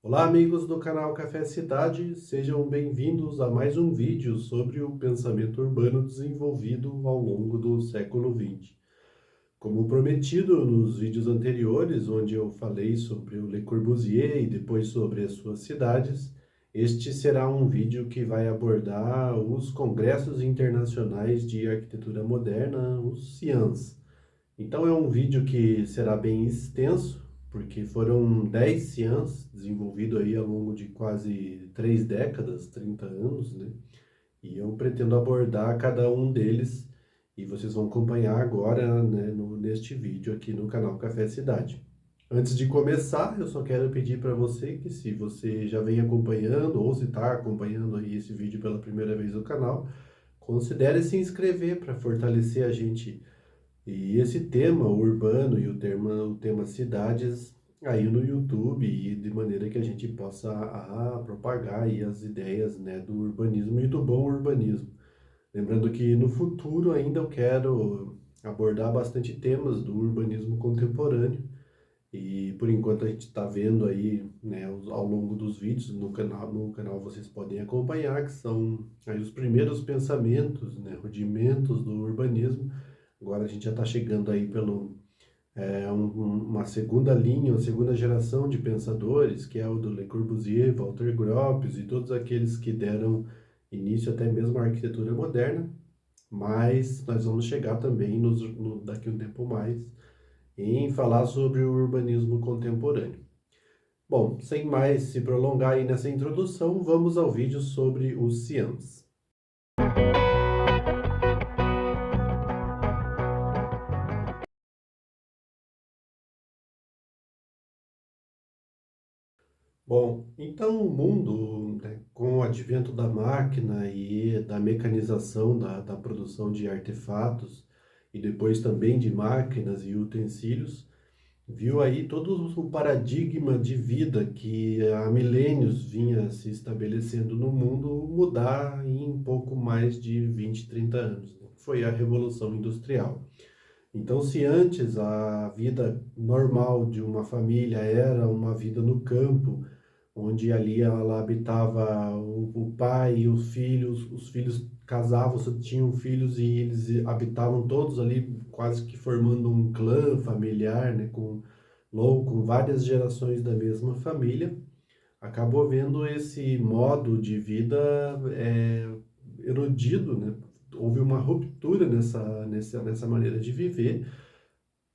Olá, amigos do canal Café Cidade, sejam bem-vindos a mais um vídeo sobre o pensamento urbano desenvolvido ao longo do século XX. Como prometido nos vídeos anteriores, onde eu falei sobre o Le Corbusier e depois sobre as suas cidades, este será um vídeo que vai abordar os congressos internacionais de arquitetura moderna, os CIANs. Então é um vídeo que será bem extenso, porque foram 10 ciãs desenvolvidos aí ao longo de quase 3 décadas, 30 anos, né? E eu pretendo abordar cada um deles e vocês vão acompanhar agora, né, neste vídeo aqui no canal Café Cidade. Antes de começar, eu só quero pedir para você que se você já vem acompanhando ou se está acompanhando aí esse vídeo pela primeira vez no canal, considere se inscrever para fortalecer a gente e esse tema urbano e o tema cidades aí no YouTube e de maneira que a gente possa propagar aí as ideias, né, do urbanismo e do bom urbanismo. Lembrando que no futuro ainda eu quero abordar bastante temas do urbanismo contemporâneo e por enquanto a gente está vendo aí, né, ao longo dos vídeos no canal vocês podem acompanhar que são aí os primeiros pensamentos, né, rudimentos do urbanismo. Agora a gente já está chegando aí pelo uma segunda linha, uma segunda geração de pensadores, que é o do Le Corbusier, Walter Gropius e todos aqueles que deram início até mesmo à arquitetura moderna, mas nós vamos chegar também daqui a um tempo mais em falar sobre o urbanismo contemporâneo. Bom, sem mais se prolongar aí nessa introdução, vamos ao vídeo sobre os ciãs. Bom, então o mundo, né, com o advento da máquina e da mecanização da produção de artefatos, e depois também de máquinas e utensílios, viu aí todo o paradigma de vida que há milênios vinha se estabelecendo no mundo mudar em pouco mais de 20, 30 anos, né? Foi a Revolução Industrial. Então, se antes a vida normal de uma família era uma vida no campo, onde ali ela habitava o pai e os filhos casavam, tinham filhos e eles habitavam todos ali quase que formando um clã familiar, né, com várias gerações da mesma família, acabou vendo esse modo de vida erodido, né? Houve uma ruptura nessa maneira de viver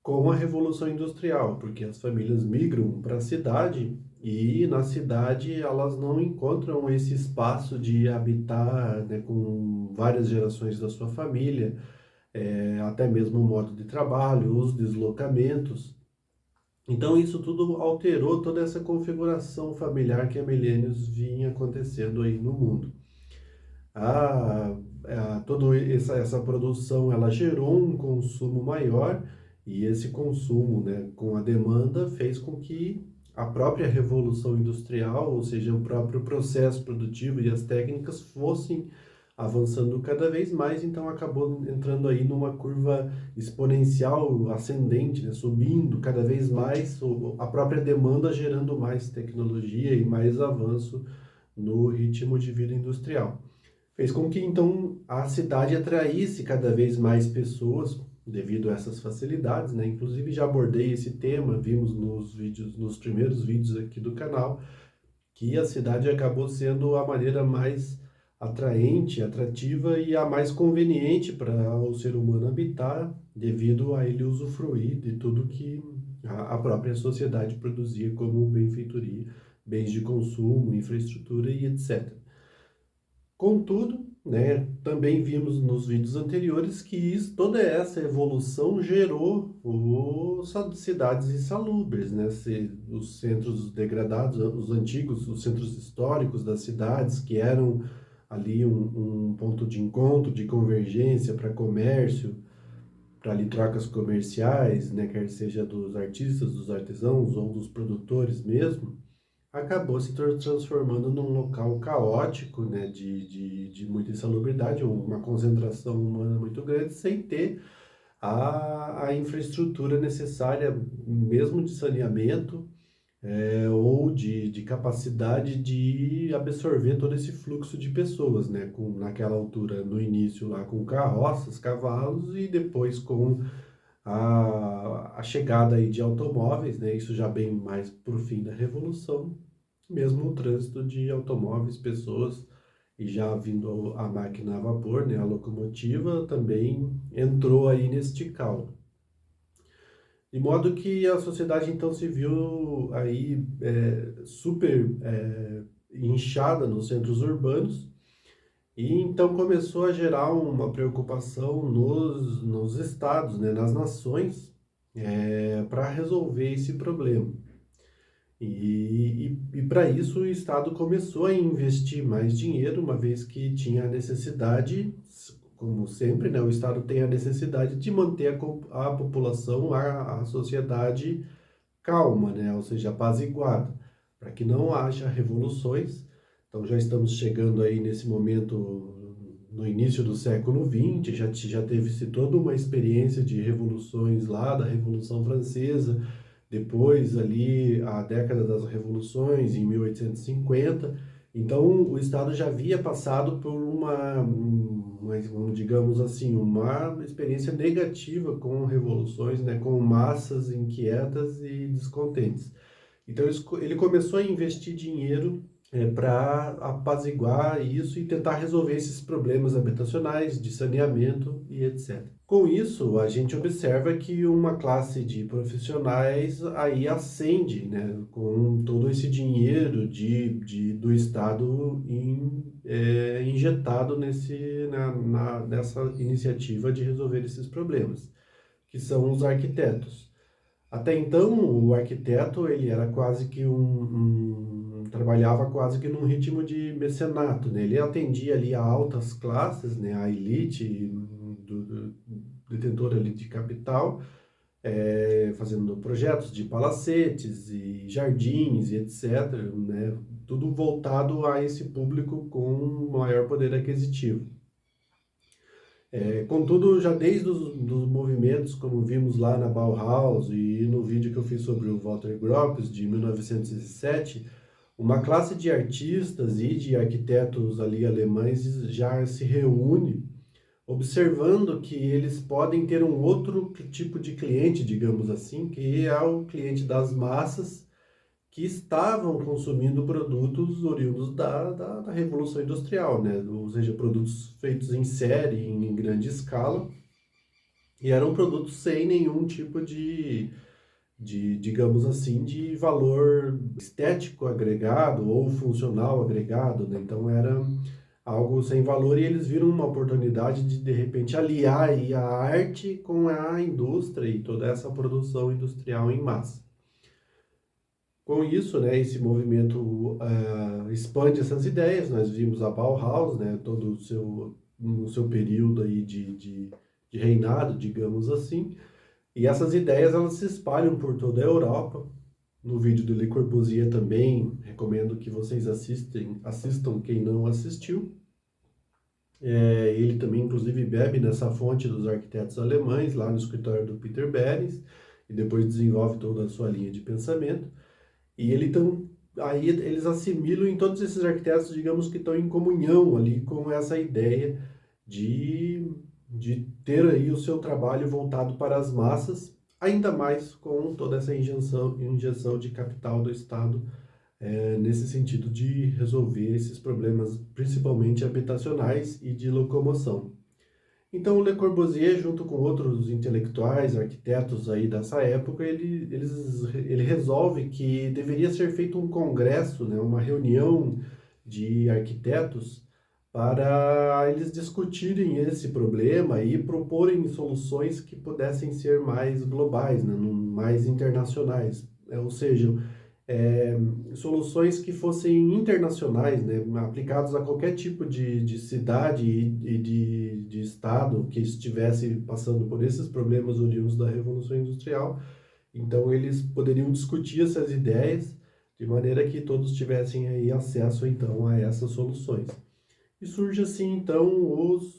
com a Revolução Industrial, porque as famílias migram para a cidade e na cidade elas não encontram esse espaço de habitar, né, com várias gerações da sua família, até mesmo o modo de trabalho, os deslocamentos. Então isso tudo alterou toda essa configuração familiar que há milênios vinha acontecendo aí no mundo. A, toda essa produção ela gerou um consumo maior e esse consumo, né, com a demanda fez com que a própria revolução industrial, ou seja, o próprio processo produtivo e as técnicas fossem avançando cada vez mais, então acabou entrando aí numa curva exponencial ascendente, né, subindo cada vez mais a própria demanda gerando mais tecnologia e mais avanço no ritmo de vida industrial. Fez com que então a cidade atraísse cada vez mais pessoas devido a essas facilidades, né? Inclusive já abordei esse tema, vimos nos vídeos, nos primeiros vídeos aqui do canal, que a cidade acabou sendo a maneira mais atraente, atrativa e a mais conveniente para o ser humano habitar, devido a ele usufruir de tudo que a própria sociedade produzia como benfeitoria, bens de consumo, infraestrutura e etc. Contudo, né, também vimos nos vídeos anteriores que toda essa evolução gerou cidades insalubres, né? Os centros degradados, os antigos, os centros históricos das cidades, que eram ali um ponto de encontro, de convergência para comércio, para ali trocas comerciais, né, quer seja dos artistas, dos artesãos ou dos produtores mesmo, acabou se transformando num local caótico, né, de muita insalubridade, uma concentração humana muito grande, sem ter a infraestrutura necessária, mesmo de saneamento, ou de capacidade de absorver todo esse fluxo de pessoas, né? Naquela altura, no início lá com carroças, cavalos e depois com a chegada aí de automóveis, né? Isso já bem mais para o fim da Revolução, mesmo o trânsito de automóveis, pessoas, e já vindo a máquina a vapor, né? A locomotiva também entrou aí neste calo. De modo que a sociedade então se viu aí super inchada nos centros urbanos e então começou a gerar uma preocupação nos estados, né, nas nações, para resolver esse problema. E para isso o Estado começou a investir mais dinheiro, uma vez que tinha a necessidade, como sempre, né, o Estado tem a necessidade de manter a população, a sociedade calma, né, ou seja, apaziguada, para que não haja revoluções. Então já estamos chegando aí nesse momento, no início do século XX, já teve-se toda uma experiência de revoluções lá, da Revolução Francesa, depois ali a década das revoluções, em 1850. Então o Estado já havia passado por digamos assim, uma experiência negativa com revoluções, né, com massas inquietas e descontentes. Então ele começou a investir dinheiro para apaziguar isso e tentar resolver esses problemas habitacionais, de saneamento e etc. Com isso, a gente observa que uma classe de profissionais aí ascende, né, com todo esse dinheiro do Estado injetado nessa iniciativa de resolver esses problemas, que são os arquitetos. Até então, o arquiteto ele era quase que trabalhava quase que num ritmo de mecenato, né? Ele atendia ali a altas classes, né? A elite do detentor ali de capital, fazendo projetos de palacetes e jardins e etc., né? Tudo voltado a esse público com maior poder aquisitivo. Contudo, já desde os dos movimentos, como vimos lá na Bauhaus e no vídeo que eu fiz sobre o Walter Gropius, de 1907, uma classe de artistas e de arquitetos ali alemães já se reúne, observando que eles podem ter um outro tipo de cliente, digamos assim, que é o cliente das massas, que estavam consumindo produtos oriundos da Revolução Industrial, né? Ou seja, produtos feitos em série, em grande escala, e eram produtos sem nenhum tipo digamos assim, de valor estético agregado ou funcional agregado, né? Então era algo sem valor e eles viram uma oportunidade de repente aliar aí a arte com a indústria e toda essa produção industrial em massa. Com isso, né, esse movimento expande essas ideias. Nós vimos a Bauhaus, né, todo no seu período aí de reinado, digamos assim, e essas ideias elas se espalham por toda a Europa. No vídeo do Le Corbusier também, recomendo que vocês assistam quem não assistiu. Ele também, inclusive, bebe nessa fonte dos arquitetos alemães, lá no escritório do Peter Behrens, e depois desenvolve toda a sua linha de pensamento. E aí eles assimilam em todos esses arquitetos, digamos que estão em comunhão ali com essa ideia de, de ter aí o seu trabalho voltado para as massas, ainda mais com toda essa injeção de capital do Estado, nesse sentido de resolver esses problemas, principalmente habitacionais e de locomoção. Então, o Le Corbusier, junto com outros intelectuais, arquitetos aí dessa época, ele resolve que deveria ser feito um congresso, né, uma reunião de arquitetos para eles discutirem esse problema e proporem soluções que pudessem ser mais globais, né, mais internacionais. Ou seja, é, soluções que fossem internacionais, né, aplicados a qualquer tipo de cidade e de estado que estivesse passando por esses problemas oriundos da Revolução Industrial. Então, eles poderiam discutir essas ideias de maneira que todos tivessem aí acesso, então, a essas soluções. E surge assim, então,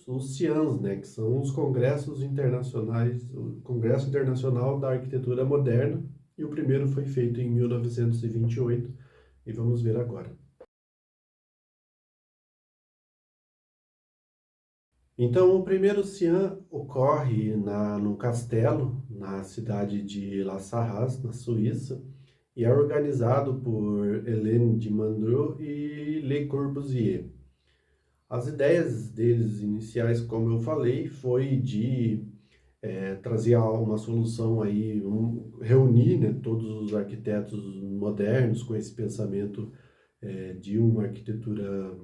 os CIANs, né, que são os congressos internacionais, o Congresso Internacional da Arquitetura Moderna, e o primeiro foi feito em 1928, e vamos ver agora. Então, o primeiro Cian ocorre no castelo, na cidade de La Sarraz, na Suíça, e é organizado por Hélène de Mandrot e Le Corbusier. As ideias deles iniciais, como eu falei, foi de trazer uma solução aí, reunir, né, todos os arquitetos modernos com esse pensamento de uma arquitetura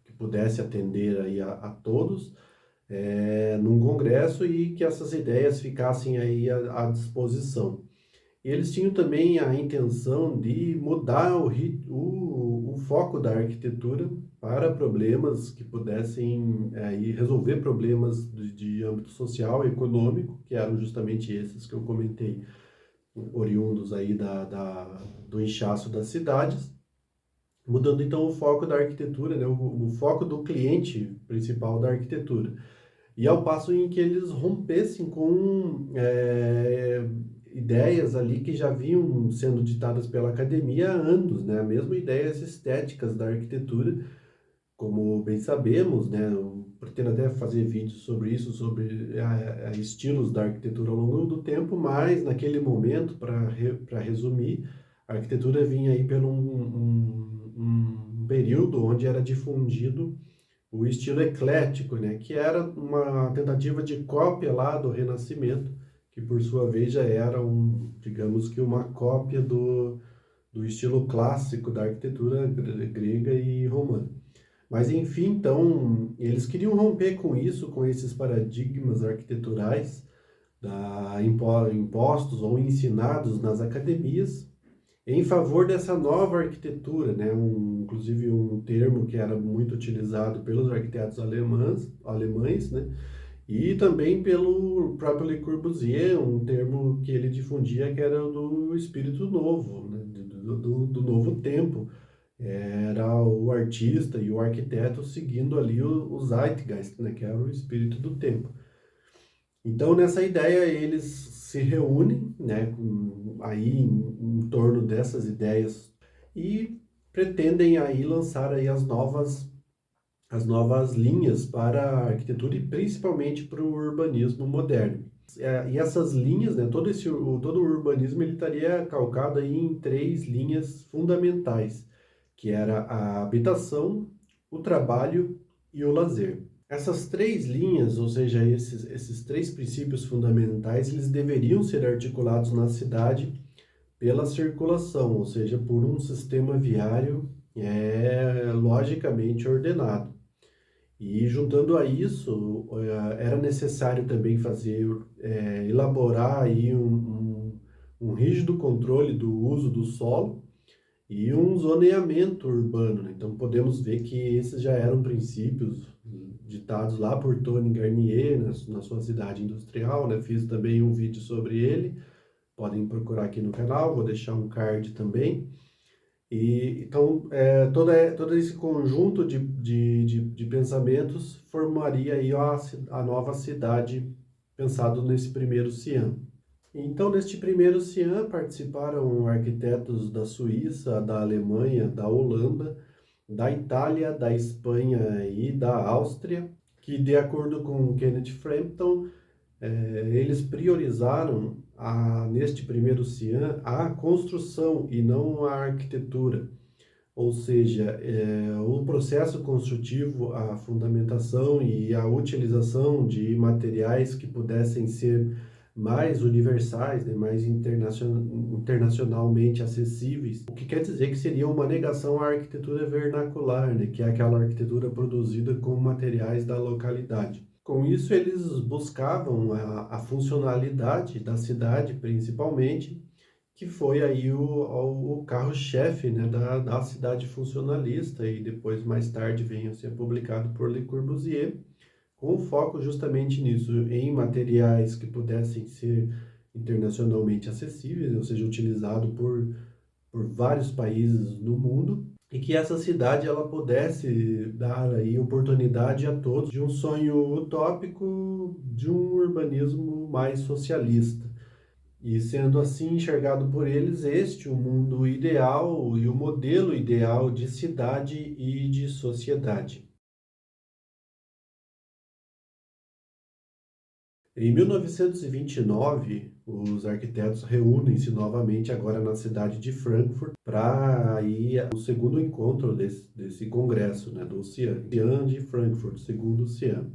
que pudesse atender aí a todos, num congresso, e que essas ideias ficassem aí à disposição. E eles tinham também a intenção de mudar o foco da arquitetura para problemas que pudessem resolver problemas de âmbito social e econômico, que eram justamente esses que eu comentei, oriundos aí do inchaço das cidades, mudando então o foco da arquitetura, né, o foco do cliente principal da arquitetura. E ao passo em que eles rompessem com ideias ali que já vinham sendo ditadas pela academia há anos, né? Mesmo ideias estéticas da arquitetura, como bem sabemos, né? Eu pretendo até fazer vídeos sobre isso, sobre estilos da arquitetura ao longo do tempo, mas naquele momento, para resumir, a arquitetura vinha aí pelo um período onde era difundido o estilo eclético, né, que era uma tentativa de cópia lá do Renascimento, que por sua vez já era digamos que uma cópia do estilo clássico da arquitetura grega e romana. Mas enfim, então, eles queriam romper com isso, com esses paradigmas arquiteturais impostos ou ensinados nas academias, em favor dessa nova arquitetura, né? Inclusive um termo que era muito utilizado pelos arquitetos alemães, né? E também pelo próprio Le Corbusier, um termo que ele difundia que era do espírito novo, né? Do novo tempo. Era o artista e o arquiteto seguindo ali o Zeitgeist, né? Que era o espírito do tempo. Então, nessa ideia, eles se reúnem, né, aí em torno dessas ideias, e pretendem aí lançar aí as novas linhas para a arquitetura e principalmente para o urbanismo moderno. E essas linhas, né, todo o urbanismo ele estaria calcado aí em três linhas fundamentais, que era a habitação, o trabalho e o lazer. Essas três linhas, ou seja, esses três princípios fundamentais, eles deveriam ser articulados na cidade pela circulação, ou seja, por um sistema viário logicamente ordenado. E juntando a isso, era necessário também elaborar aí um rígido controle do uso do solo e um zoneamento urbano, né? Então podemos ver que esses já eram princípios ditados lá por Tony Garnier na sua cidade industrial, né? Fiz também um vídeo sobre ele, podem procurar aqui no canal, vou deixar um card também. E então todo esse conjunto de pensamentos formaria aí a nova cidade pensado nesse primeiro Cian. Então, neste primeiro Cian participaram arquitetos da Suíça, da Alemanha, da Holanda, da Itália, da Espanha e da Áustria, que, de acordo com Kenneth Frampton, eles priorizaram, neste primeiro Cian, a construção e não a arquitetura. Ou seja, o processo construtivo, a fundamentação e a utilização de materiais que pudessem ser mais universais, né, mais internacionalmente acessíveis, o que quer dizer que seria uma negação à arquitetura vernacular, né, que é aquela arquitetura produzida com materiais da localidade. Com isso, eles buscavam a funcionalidade da cidade, principalmente, que foi aí o carro-chefe, né, da cidade funcionalista, e depois, mais tarde, veio a ser publicado por Le Corbusier, com foco justamente nisso, em materiais que pudessem ser internacionalmente acessíveis, ou seja, utilizado por vários países no mundo, e que essa cidade ela pudesse dar aí oportunidade a todos de um sonho utópico de um urbanismo mais socialista. E sendo assim enxergado por eles este o mundo ideal e o modelo ideal de cidade e de sociedade. Em 1929, os arquitetos reúnem-se novamente agora na cidade de Frankfurt para ir o segundo encontro desse congresso, né, do CIAN, CIAN de Frankfurt, segundo o CIAN.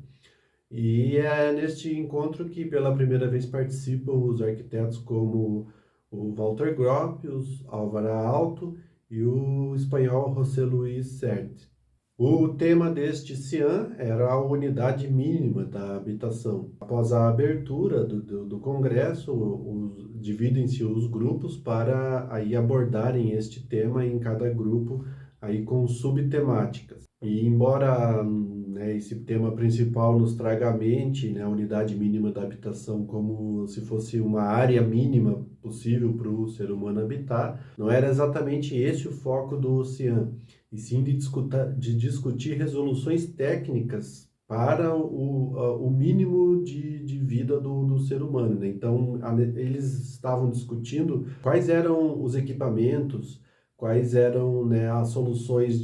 E é neste encontro que pela primeira vez participam os arquitetos como o Walter Gropius, Álvaro Aalto e o espanhol José Luis Sert. O tema deste CIAN era a unidade mínima da habitação. Após a abertura do congresso, dividem-se os grupos para aí abordarem este tema em cada grupo aí com subtemáticas. E embora né, esse tema principal nos traga à mente, né, a unidade mínima da habitação como se fosse uma área mínima possível para o ser humano habitar, não era exatamente esse o foco do CIAN, e sim de discutir resoluções técnicas para o mínimo de vida do ser humano, né? Então, eles estavam discutindo quais eram os equipamentos, quais eram, né, as soluções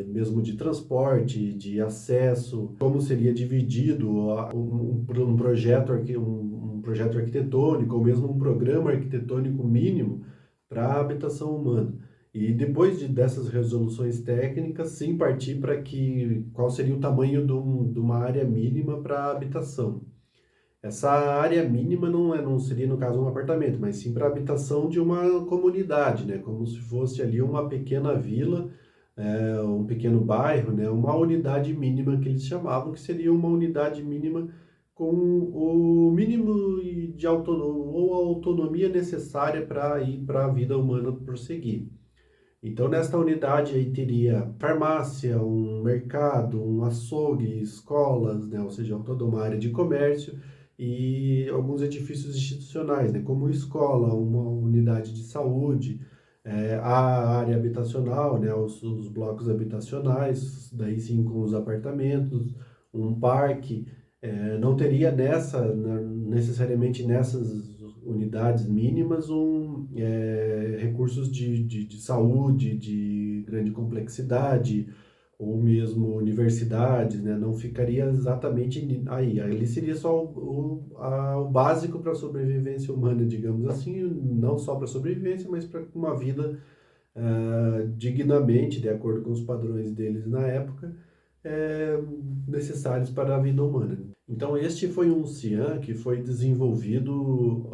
mesmo de transporte, de acesso, como seria dividido um projeto, um projeto arquitetônico, ou mesmo um programa arquitetônico mínimo para a habitação humana. E depois dessas resoluções técnicas, sim partir para qual seria o tamanho de uma área mínima para habitação. Essa área mínima não seria, no caso, um apartamento, mas sim para a habitação de uma comunidade, né? Como se fosse ali uma pequena vila, um pequeno bairro, né? Uma unidade mínima que eles chamavam, que seria uma unidade mínima com o mínimo de autonomia ou a autonomia necessária para ir para a vida humana prosseguir. Então, nesta unidade aí teria farmácia, um mercado, um açougue, escolas, né? Ou seja, toda uma área de comércio e alguns edifícios institucionais, né? Como escola, uma unidade de saúde, a área habitacional, né? Os blocos habitacionais, daí sim com os apartamentos, um parque. Não teria necessariamente nessas unidades mínimas recursos de saúde, de grande complexidade, ou mesmo universidades, né? Não ficaria exatamente aí. Aí seria só o básico para a sobrevivência humana, digamos assim, não só para a sobrevivência, mas para uma vida dignamente, de acordo com os padrões deles na época, necessários para a vida humana. Então, este foi um CIAN que foi desenvolvido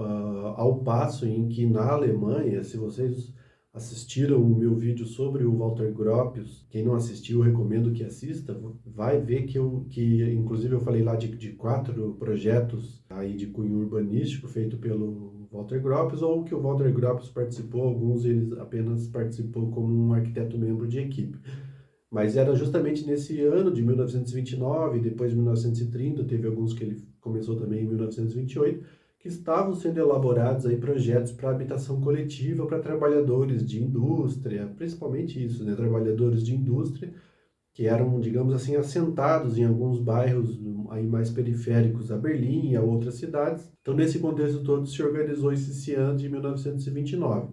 ao passo em que na Alemanha, se vocês assistiram o meu vídeo sobre o Walter Gropius, quem não assistiu, eu recomendo que assista, vai ver que inclusive eu falei lá de 4 projetos aí de cunho urbanístico feito pelo Walter Gropius, ou que o Walter Gropius participou, alguns eles apenas participou como um arquiteto membro de equipe. Mas era justamente nesse ano de 1929, depois de 1930, teve alguns que ele começou também em 1928, que estavam sendo elaborados aí projetos para habitação coletiva para trabalhadores de indústria, principalmente isso, né, trabalhadores de indústria que eram, digamos assim, assentados em alguns bairros aí mais periféricos a Berlim e a outras cidades. Então, nesse contexto todo, se organizou esse CIAN de 1929.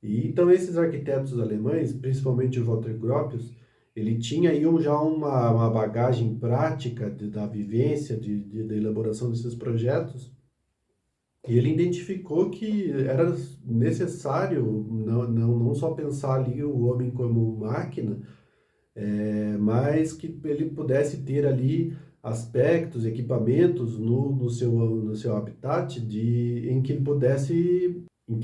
Então, esses arquitetos alemães, principalmente o Walter Gropius, ele tinha aí já uma bagagem prática da vivência, da elaboração desses projetos, e ele identificou que era necessário não só pensar ali o homem como máquina, mas que ele pudesse ter ali aspectos, equipamentos no seu habitat em que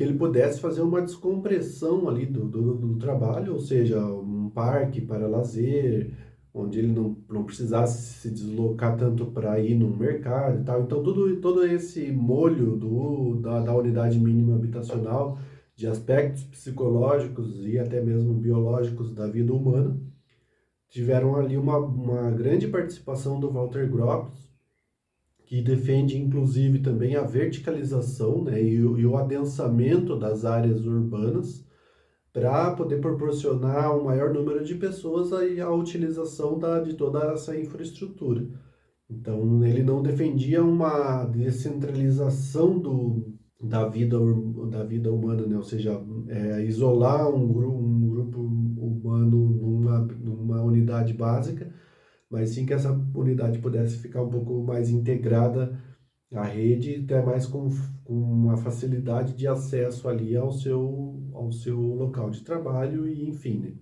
ele pudesse fazer uma descompressão ali do trabalho, ou seja, um parque para lazer, onde ele não precisasse se deslocar tanto para ir no mercado e tal. Então, todo esse molho da unidade mínima habitacional, de aspectos psicológicos e até mesmo biológicos da vida humana, tiveram ali uma grande participação do Walter Gropius, que defende inclusive também a verticalização, né, e o adensamento das áreas urbanas para poder proporcionar um maior número de pessoas a utilização de toda essa infraestrutura. Então, ele não defendia uma descentralização da vida humana, né? Ou seja, isolar um grupo humano numa unidade básica, mas sim que essa unidade pudesse ficar um pouco mais integrada à rede, até mais com uma facilidade de acesso ali ao seu local de trabalho e enfim, né?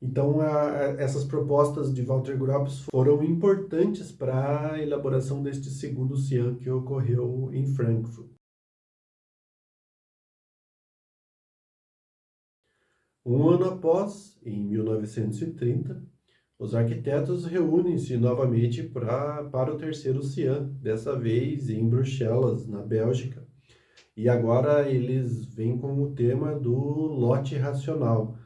Então, essas propostas de Walter Gropius foram importantes para a elaboração deste segundo CIAM que ocorreu em Frankfurt. Um ano após, em 1930, os arquitetos reúnem-se novamente para o terceiro CIAM, dessa vez em Bruxelas, na Bélgica. E agora eles vêm com o tema do lote racional,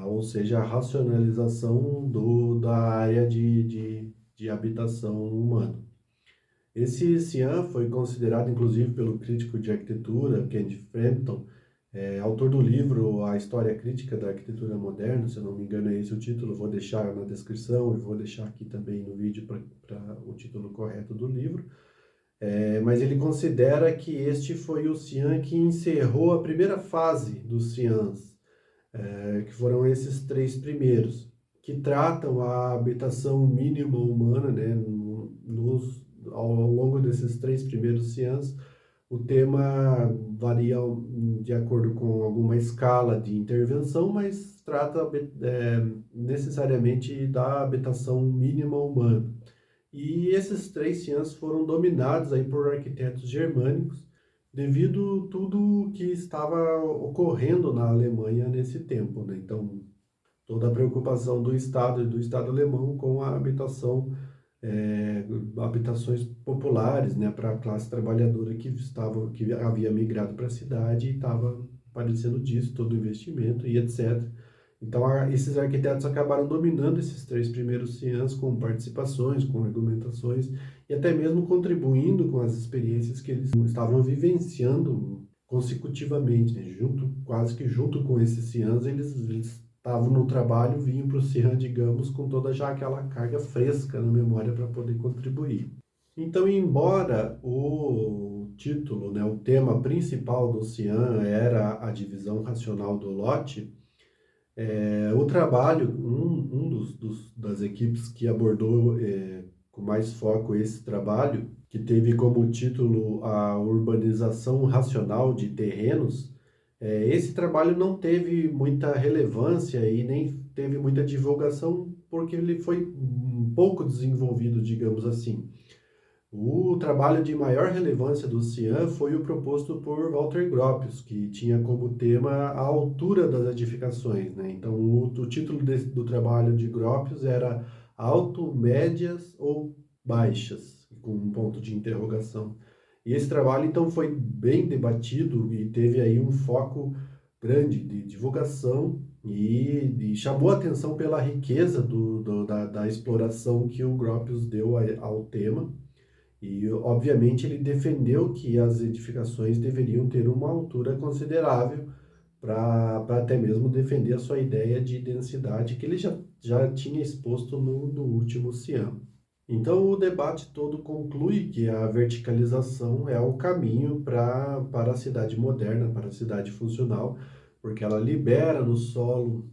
ou seja, a racionalização da área de habitação humana. Esse Cian foi considerado, inclusive, pelo crítico de arquitetura, Kenneth Frampton, autor do livro A História Crítica da Arquitetura Moderna, se eu não me engano é esse o título, vou deixar na descrição e vou deixar aqui também no vídeo para o título correto do livro. Mas ele considera que este foi o Cian que encerrou a primeira fase dos Cians, que foram esses três primeiros, que tratam a habitação mínima humana, né, ao longo desses três primeiros ciãs. O tema varia de acordo com alguma escala de intervenção, mas trata necessariamente da habitação mínima humana. E esses três ciãs foram dominados aí por arquitetos germânicos, devido tudo que estava ocorrendo na Alemanha nesse tempo, né? Então, toda a preocupação do Estado e do Estado alemão com a habitação, habitações populares, né, para a classe trabalhadora que havia migrado para a cidade e estava padecendo disso, todo o investimento e etc. Então, esses arquitetos acabaram dominando esses três primeiros ciãs com participações, com argumentações e até mesmo contribuindo com as experiências que eles estavam vivenciando consecutivamente, né? Quase que junto com esses ciãs, eles estavam no trabalho, vinham para o ciã, digamos, com toda já aquela carga fresca na memória para poder contribuir. Então, embora o título, né, o tema principal do ciã era a divisão racional do lote, o trabalho, das equipes que abordou com mais foco esse trabalho, que teve como título a urbanização racional de terrenos, esse trabalho não teve muita relevância e nem teve muita divulgação porque ele foi um pouco desenvolvido, digamos assim. O trabalho de maior relevância do Cian foi o proposto por Walter Gropius, que tinha como tema a altura das edificações, né? Então, o título do trabalho de Gropius era alto, médias ou baixas, com um ponto de interrogação. E esse trabalho, então, foi bem debatido e teve aí um foco grande de divulgação e chamou a atenção pela riqueza da exploração que o Gropius deu ao tema. E, obviamente, ele defendeu que as edificações deveriam ter uma altura considerável para até mesmo defender a sua ideia de densidade que ele já tinha exposto no último CIAM. Então, o debate todo conclui que a verticalização é o caminho para a cidade moderna, para a cidade funcional, porque ela libera no solo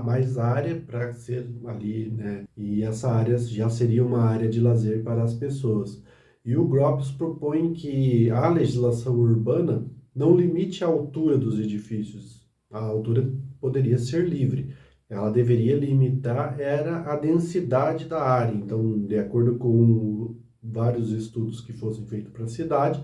mais área para ser ali, né? E essa área já seria uma área de lazer para as pessoas. E o Gropius propõe que a legislação urbana não limite a altura dos edifícios. A altura poderia ser livre. Ela deveria limitar era a densidade da área. Então, de acordo com vários estudos que fossem feitos para a cidade,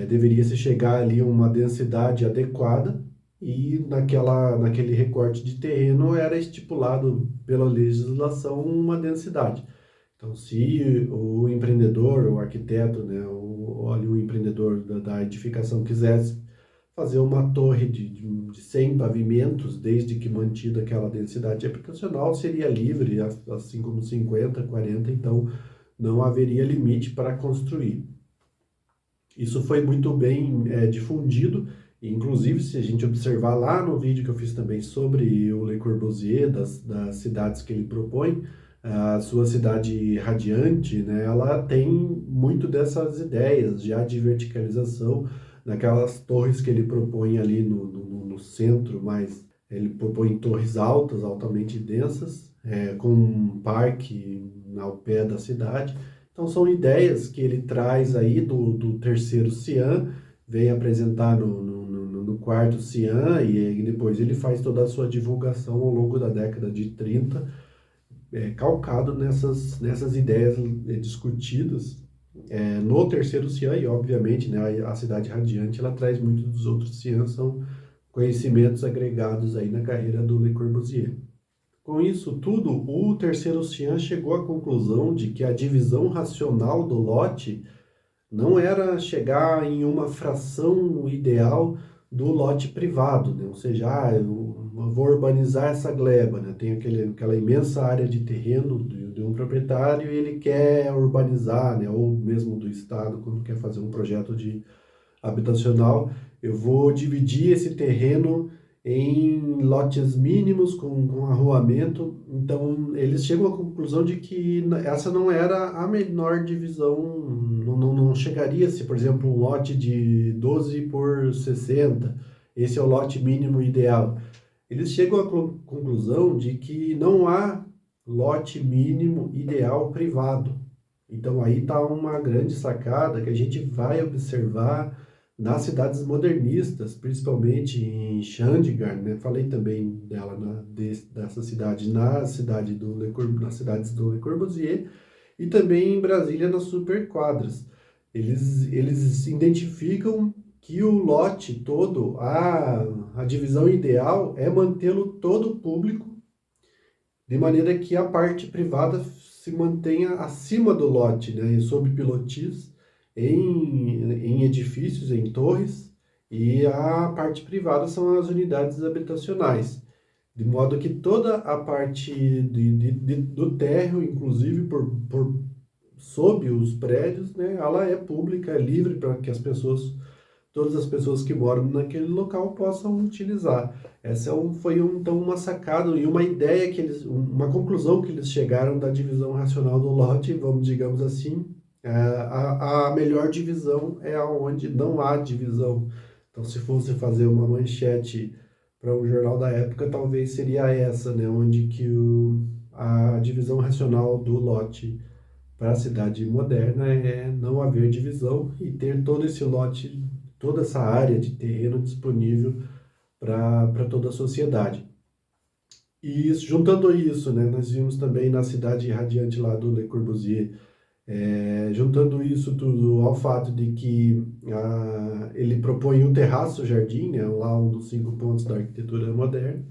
deveria se chegar ali a uma densidade adequada e naquele recorte de terreno era estipulado pela legislação uma densidade. Então, se o empreendedor, o arquiteto, né, o empreendedor da edificação quisesse fazer uma torre de 100 pavimentos, desde que mantida aquela densidade habitacional, seria livre, assim como 50, 40, então não haveria limite para construir. Isso foi muito bem difundido, inclusive se a gente observar lá no vídeo que eu fiz também sobre o Le Corbusier, das cidades que ele propõe, a sua cidade radiante, né, ela tem muito dessas ideias já de verticalização, naquelas torres que ele propõe ali no centro, mas ele propõe torres altas, altamente densas, com um parque ao pé da cidade. Então são ideias que ele traz aí do terceiro Cian, vem apresentar no quarto Cian, e aí depois ele faz toda a sua divulgação ao longo da década de 30, calcado nessas ideias discutidas no terceiro Cian, e obviamente, né, a Cidade Radiante ela traz muito dos outros Cians, são conhecimentos agregados aí na carreira do Le Corbusier. Com isso tudo, o terceiro Cian chegou à conclusão de que a divisão racional do lote não era chegar em uma fração ideal do lote privado, né? Ou seja, eu vou urbanizar essa gleba, né? Tem aquela imensa área de terreno de um proprietário e ele quer urbanizar, né? Ou mesmo do Estado, quando quer fazer um projeto de habitacional, eu vou dividir esse terreno em lotes mínimos com arruamento. Então, eles chegam à conclusão de que essa não era a menor divisão, não chegaria-se, por exemplo, um lote de 12 por 60, esse é o lote mínimo ideal. Eles chegam à conclusão de que não há lote mínimo ideal privado. Então, aí está uma grande sacada que a gente vai observar nas cidades modernistas, principalmente em Chandigarh, né? Falei também dela dessa cidade, nas cidades do Le Corbusier, e também em Brasília nas superquadras. Eles identificam que o lote todo, a divisão ideal é mantê-lo todo público, de maneira que a parte privada se mantenha acima do lote, né, sob pilotis, em edifícios, em torres, e a parte privada são as unidades habitacionais. De modo que toda a parte do térreo, inclusive sob os prédios, né, ela é pública, é livre para que todas as pessoas que moram naquele local possam utilizar. Essa então uma sacada e uma ideia uma conclusão que eles chegaram da divisão racional do lote, vamos digamos assim, a melhor divisão é aonde não há divisão. Então, se fosse fazer uma manchete para um jornal da época, talvez seria essa, né, onde que a divisão racional do lote para a cidade moderna é não haver divisão e ter todo esse lote, toda essa área de terreno disponível para toda a sociedade. E juntando isso, né, nós vimos também na cidade radiante lá do Le Corbusier, juntando isso tudo ao fato de que ele propõe o terraço-jardim, né, lá um dos 5 pontos da arquitetura moderna.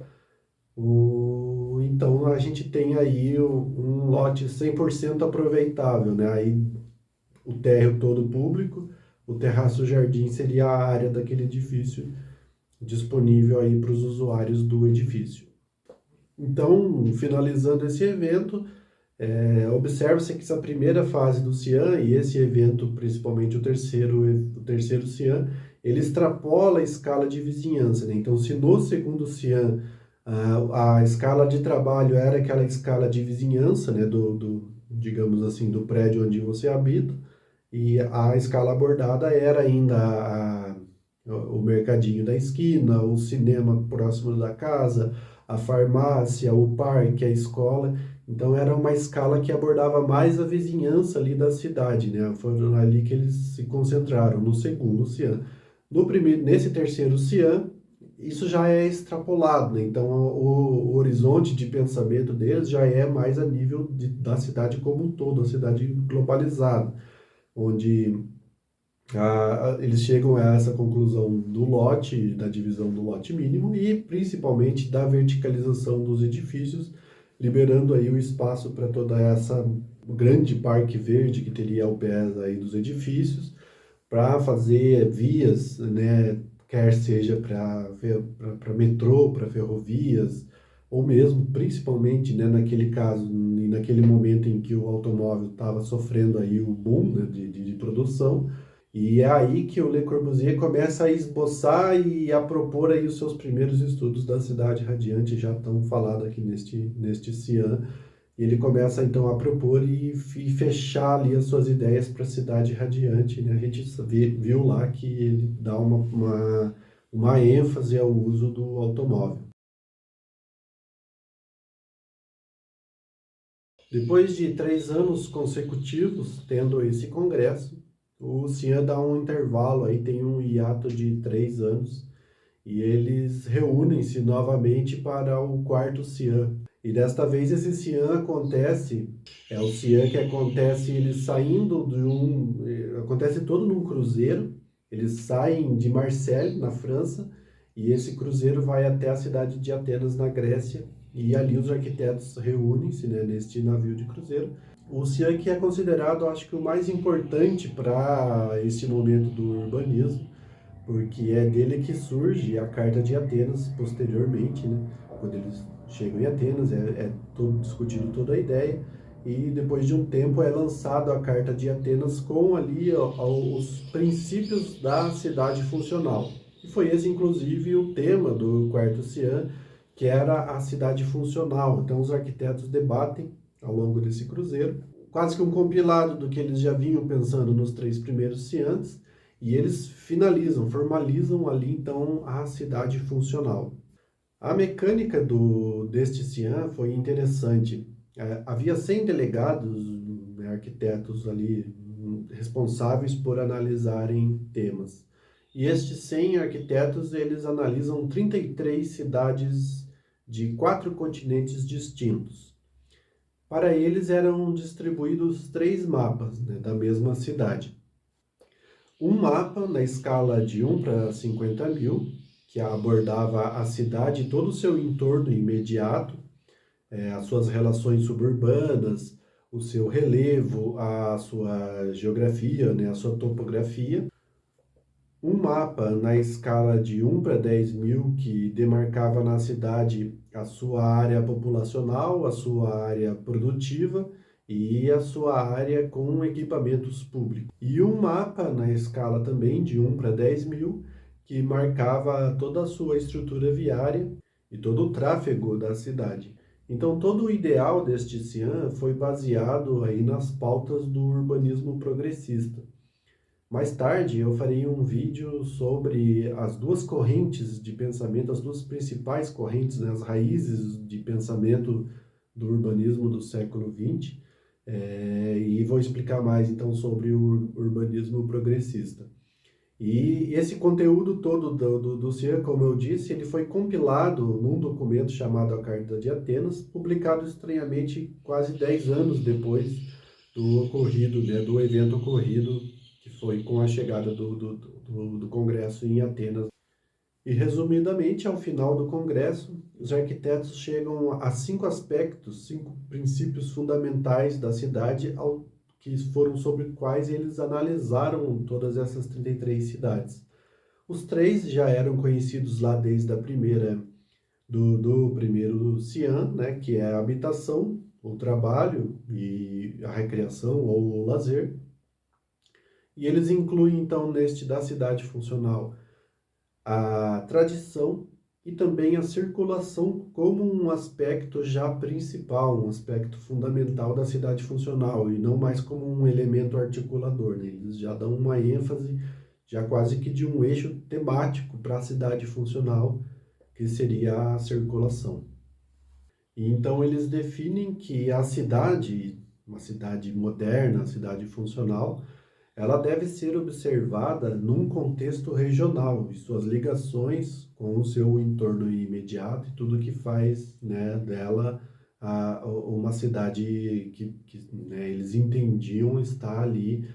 Então a gente tem aí um lote 100% aproveitável, né? Aí o térreo todo público, o terraço-jardim seria a área daquele edifício disponível aí para os usuários do edifício. Então, finalizando esse evento, observa-se que essa primeira fase do Cian, e esse evento, principalmente o terceiro Cian, ele extrapola a escala de vizinhança, né? Então, se no segundo Cian a escala de trabalho era aquela escala de vizinhança, né, digamos assim, do prédio onde você habita, e a escala abordada era ainda o mercadinho da esquina, o cinema próximo da casa, a farmácia, o parque, a escola. Então era uma escala que abordava mais a vizinhança ali da cidade, né? Foi ali que eles se concentraram, no segundo Cian. Nesse terceiro Cian, isso já é extrapolado, né? Então o horizonte de pensamento deles já é mais a nível da cidade como um todo, a cidade globalizada, onde eles chegam a essa conclusão do lote, da divisão do lote mínimo e principalmente da verticalização dos edifícios, liberando aí o espaço para toda essa grande parque verde que teria ao pé aí dos edifícios, para fazer vias, né, quer seja para metrô, para ferrovias, ou mesmo, principalmente, né, naquele caso, e naquele momento em que o automóvel estava sofrendo aí o boom, né, de produção, e é aí que o Le Corbusier começa a esboçar e a propor aí os seus primeiros estudos da cidade radiante, já tão falado aqui neste Cian, E ele começa então a propor e fechar ali as suas ideias para a cidade radiante, né? A gente viu lá que ele dá uma ênfase ao uso do automóvel. Depois de 3 anos consecutivos tendo esse congresso, o Cian dá um intervalo, aí tem um hiato de 3 anos, e eles reúnem-se novamente para o quarto Cian. E desta vez esse Cian acontece, é o Cian que acontece eles saindo acontece todo num cruzeiro, eles saem de Marseille, na França, e esse cruzeiro vai até a cidade de Atenas, na Grécia, e ali os arquitetos reúnem-se, né, neste navio de cruzeiro. O Cian que é considerado, acho que o mais importante para este momento do urbanismo, porque é dele que surge a Carta de Atenas posteriormente, né? Quando eles chegam em Atenas, é todo, discutido toda a ideia, e depois de um tempo é lançado a Carta de Atenas com ali os princípios da cidade funcional. E foi esse, inclusive, o tema do quarto Cian, que era a cidade funcional. Então os arquitetos debatem ao longo desse cruzeiro, quase que um compilado do que eles já vinham pensando nos 3 primeiros Cians, e eles finalizam, formalizam ali então a cidade funcional. A mecânica deste CIAN foi interessante. Havia 100 delegados, né, arquitetos ali responsáveis por analisarem temas. E estes 100 arquitetos, eles analisam 33 cidades de 4 continentes distintos. Para eles eram distribuídos 3 mapas, né, da mesma cidade. Um mapa na escala de 1 para 50 mil, que abordava a cidade e todo o seu entorno imediato, as suas relações suburbanas, o seu relevo, a sua geografia, né, a sua topografia. Um mapa na escala de 1 para 10 mil, que demarcava na cidade a sua área populacional, a sua área produtiva e a sua área com equipamentos públicos. E um mapa na escala também de 1 para 10 mil, que marcava toda a sua estrutura viária e todo o tráfego da cidade. Então, todo o ideal deste CIAN foi baseado aí nas pautas do urbanismo progressista. Mais tarde eu farei um vídeo sobre as duas correntes de pensamento, as duas principais correntes, né, as raízes de pensamento do urbanismo do século XX, e vou explicar mais então sobre o urbanismo progressista. E esse conteúdo todo do CIAN, como eu disse, ele foi compilado num documento chamado A Carta de Atenas, publicado estranhamente quase 10 anos depois do ocorrido, né, do evento ocorrido, que foi com a chegada do Congresso em Atenas. E resumidamente, ao final do Congresso, os arquitetos chegam a 5 aspectos, 5 princípios fundamentais da cidade, que foram sobre quais eles analisaram todas essas 33 cidades. Os 3 já eram conhecidos lá desde a primeira do primeiro Cian, né, que é a habitação, o trabalho e a recreação ou o lazer. E eles incluem então neste da cidade funcional a tradição e também a circulação como um aspecto já principal, um aspecto fundamental da cidade funcional e não mais como um elemento articulador, né? Eles já dão uma ênfase, já quase que de um eixo temático para a cidade funcional, que seria a circulação. E então eles definem que a cidade, uma cidade moderna, a cidade funcional, ela deve ser observada num contexto regional e suas ligações com o seu entorno imediato e tudo que faz, né, dela uma cidade né, eles entendiam estar ali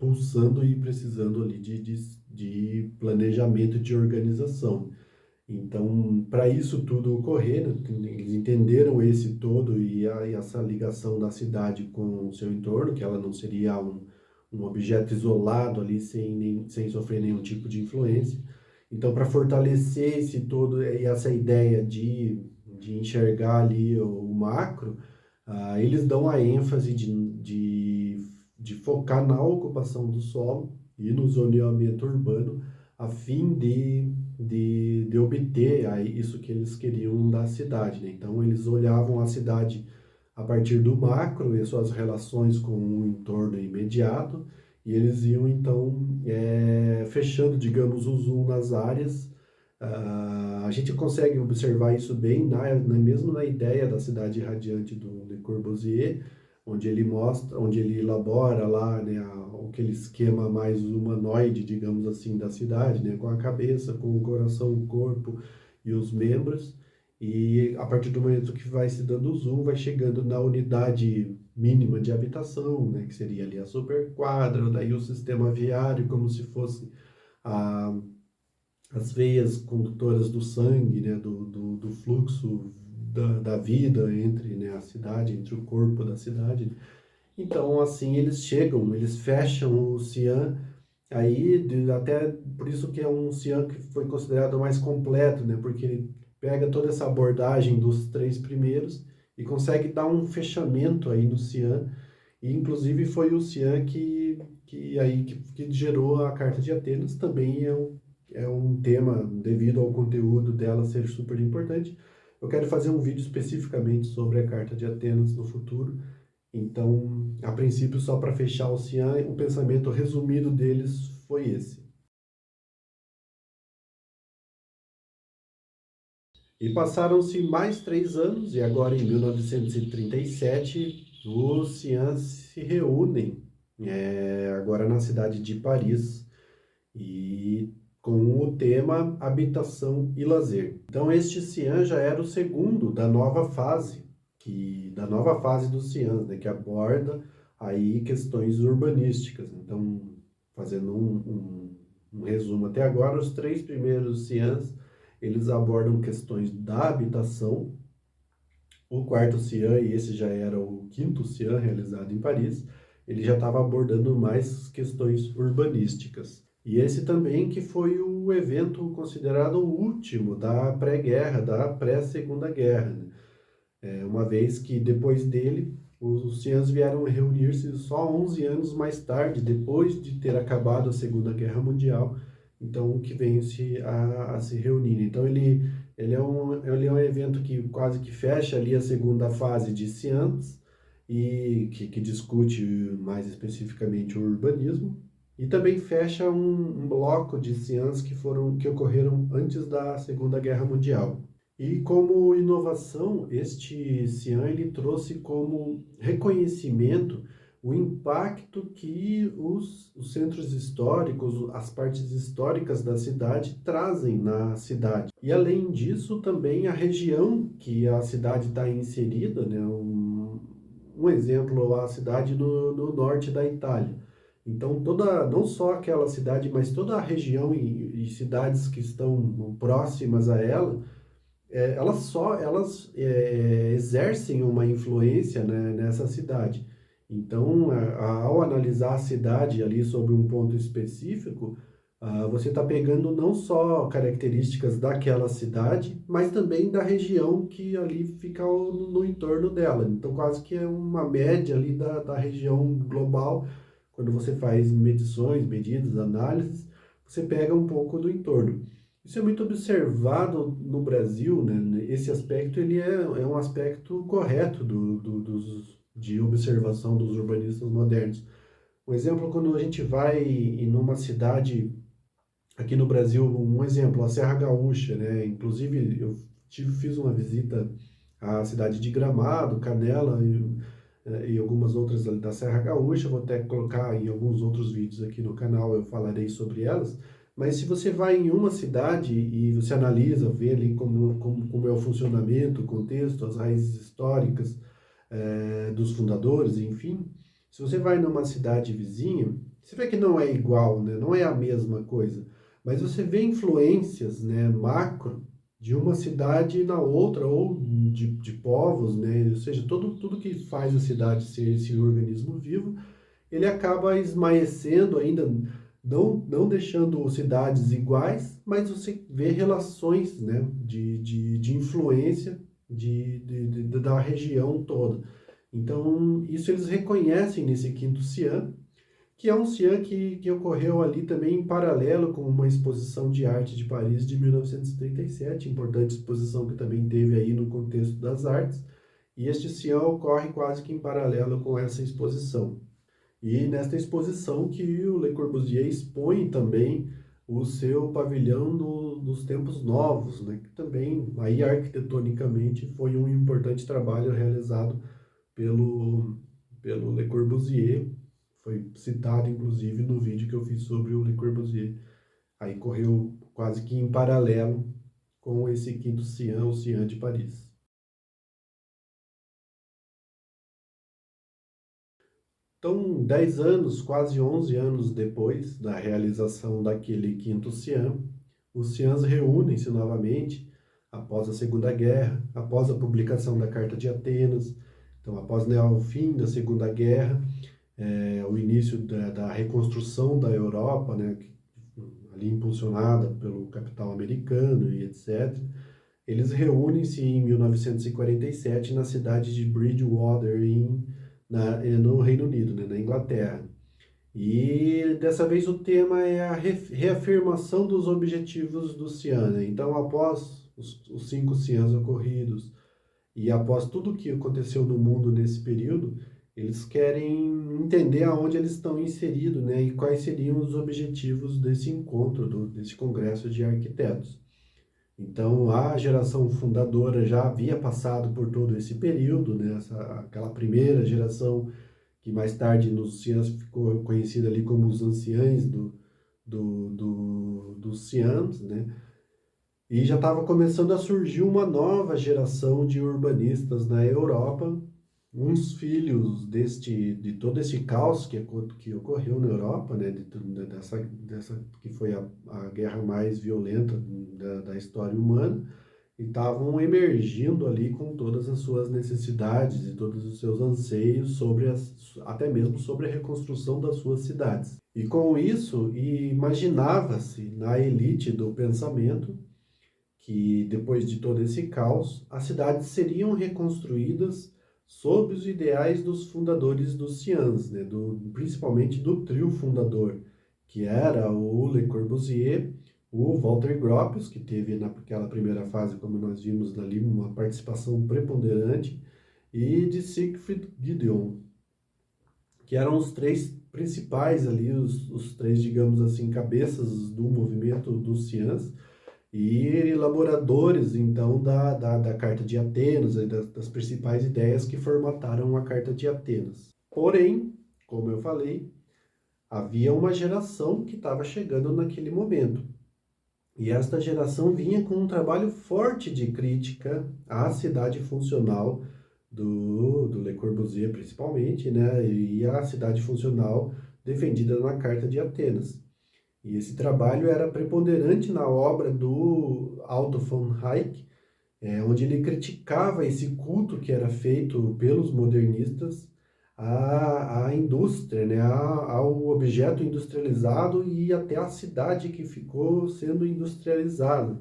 pulsando e precisando ali de planejamento e de organização. Então, para isso tudo ocorrer, né, eles entenderam esse todo e essa ligação da cidade com o seu entorno, que ela não seria um objeto isolado ali sem sofrer nenhum tipo de influência. Então, para fortalecer esse todo e essa ideia de enxergar ali o macro, eles dão a ênfase de focar na ocupação do solo e no zoneamento urbano, a fim de obter aí isso que eles queriam da cidade, né? Então, eles olhavam a cidade a partir do macro e suas relações com o entorno imediato, e eles iam então fechando, digamos, o zoom nas áreas. A gente consegue observar isso bem mesmo na ideia da cidade radiante do Le Corbusier, onde ele mostra, onde ele elabora lá, né, aquele esquema mais humanoide, digamos assim, da cidade, né, com a cabeça, com o coração, o corpo e os membros. E a partir do momento que vai se dando o zoom, vai chegando na unidade mínima de habitação, né, que seria ali a superquadra, daí o sistema viário, como se fosse a, as veias condutoras do sangue, né, do fluxo da vida entre, né, a cidade, entre o corpo da cidade. Então, assim, eles chegam, eles fecham o Xi'an, aí até por isso que é um Xi'an que foi considerado mais completo, né? Porque ele pega toda essa abordagem dos três primeiros e consegue dar um fechamento aí no Xi'an, e inclusive foi o Xi'an que gerou a Carta de Atenas, também é um tema, devido ao conteúdo dela ser super importante. Eu quero fazer um vídeo especificamente sobre a Carta de Atenas no futuro. Então, a princípio, só para fechar o Xi'an, o pensamento resumido deles foi esse. E passaram-se mais 3 anos, e agora em 1937, os Xi'ans se reúnem, agora na cidade de Paris, e com o tema habitação e lazer. Então, este Xi'an já era o segundo da nova fase dos Xi'ans, né, que aborda aí questões urbanísticas. Então, fazendo um resumo até agora, os três primeiros Xi'ans, eles abordam questões da habitação. O quarto Xi'an, e esse já era o quinto Xi'an realizado em Paris, ele já estava abordando mais questões urbanísticas. E esse também que foi o evento considerado o último da pré-guerra, da pré-segunda guerra, né? Uma vez que depois dele, os Xi'ans vieram reunir-se só 11 anos mais tarde, depois de ter acabado a Segunda Guerra Mundial, então que vem-se a se reunir. Então ele é um evento que quase que fecha ali a segunda fase de Xi'ans, e que discute mais especificamente o urbanismo, e também fecha um bloco de Xi'ans que ocorreram antes da Segunda Guerra Mundial. E como inovação, este Xi'an ele trouxe como reconhecimento o impacto que os centros históricos, as partes históricas da cidade trazem na cidade. E além disso, também a região que a cidade está inserida, né? Um exemplo, a cidade no norte da Itália. Então, não só aquela cidade, mas toda a região e cidades que estão próximas a ela, exercem uma influência, né, nessa cidade. Então, ao analisar a cidade ali sob um ponto específico, você está pegando não só características daquela cidade, mas também da região que ali fica no entorno dela. Então, quase que é uma média ali da região global. Quando você faz medidas, análises, você pega um pouco do entorno. Isso é muito observado no Brasil, né? Esse aspecto ele é um aspecto correto de observação dos urbanistas modernos. Um exemplo, quando a gente vai numa cidade aqui no Brasil, um exemplo, a Serra Gaúcha, né? Inclusive, fiz uma visita à cidade de Gramado, Canela e algumas outras ali da Serra Gaúcha. Vou até colocar em alguns outros vídeos aqui no canal, eu falarei sobre elas. Mas se você vai em uma cidade e você analisa, vê ali como é o funcionamento, o contexto, as raízes históricas dos fundadores, enfim, se você vai numa cidade vizinha, você vê que não é igual, né? Não é a mesma coisa, mas você vê influências, né, macro de uma cidade na outra, ou de povos, né? Ou seja, tudo que faz a cidade ser esse organismo vivo, ele acaba esmaecendo ainda, não deixando cidades iguais, mas você vê relações, né, de influência da região toda. Então, isso eles reconhecem nesse quinto Xi'an, que é um Xi'an que ocorreu ali também em paralelo com uma exposição de arte de Paris de 1937, importante exposição que também teve aí no contexto das artes, e este Cian ocorre quase que em paralelo com essa exposição. E nesta exposição que o Le Corbusier expõe também o seu pavilhão dos tempos novos, né? Que também, aí arquitetonicamente, foi um importante trabalho realizado pelo, pelo Le Corbusier, foi citado inclusive no vídeo que eu fiz sobre o Le Corbusier. Aí correu quase que em paralelo com esse quinto Cian, o Cian de Paris. Então, 10 anos, quase 11 anos depois da realização daquele quinto Cian, os Cians reúnem-se novamente após a Segunda Guerra, após a publicação da Carta de Atenas, então após, né, o fim da Segunda Guerra, o início da reconstrução da Europa, né, ali impulsionada pelo capital americano e etc. Eles reúnem-se em 1947 na cidade de Bridgewater, no Reino Unido, né, na Inglaterra. E dessa vez o tema é a reafirmação dos objetivos do Cian, né? Então, após os 5 Cians ocorridos e após tudo o que aconteceu no mundo nesse período, eles querem entender aonde eles estão inseridos, né? E quais seriam os objetivos desse encontro, desse congresso de arquitetos. Então, a geração fundadora já havia passado por todo esse período, né? Aquela primeira geração que mais tarde nos Ciãs ficou conhecida ali como os anciães dos Ciãs, né? E já estava começando a surgir uma nova geração de urbanistas na Europa, uns filhos de todo esse caos que ocorreu na Europa, né? Dessa que foi a guerra mais violenta da história humana, e estavam emergindo ali com todas as suas necessidades e todos os seus anseios até mesmo sobre a reconstrução das suas cidades. E com isso, imaginava-se na elite do pensamento que depois de todo esse caos, as cidades seriam reconstruídas sob os ideais dos fundadores dos Cians, né? Principalmente do trio fundador, que era o Le Corbusier, o Walter Gropius, que teve naquela primeira fase, como nós vimos ali, uma participação preponderante, e de Siegfried Giedion, que eram os três principais ali, os três, digamos assim, cabeças do movimento dos Cians, e elaboradores, então, da Carta de Atenas, e das principais ideias que formataram a Carta de Atenas. Porém, como eu falei, havia uma geração que estava chegando naquele momento. E esta geração vinha com um trabalho forte de crítica à cidade funcional do Le Corbusier, principalmente, né? E à cidade funcional defendida na Carta de Atenas. E esse trabalho era preponderante na obra do Otto von Hayek, onde ele criticava esse culto que era feito pelos modernistas à indústria, né, ao objeto industrializado e até à cidade que ficou sendo industrializada.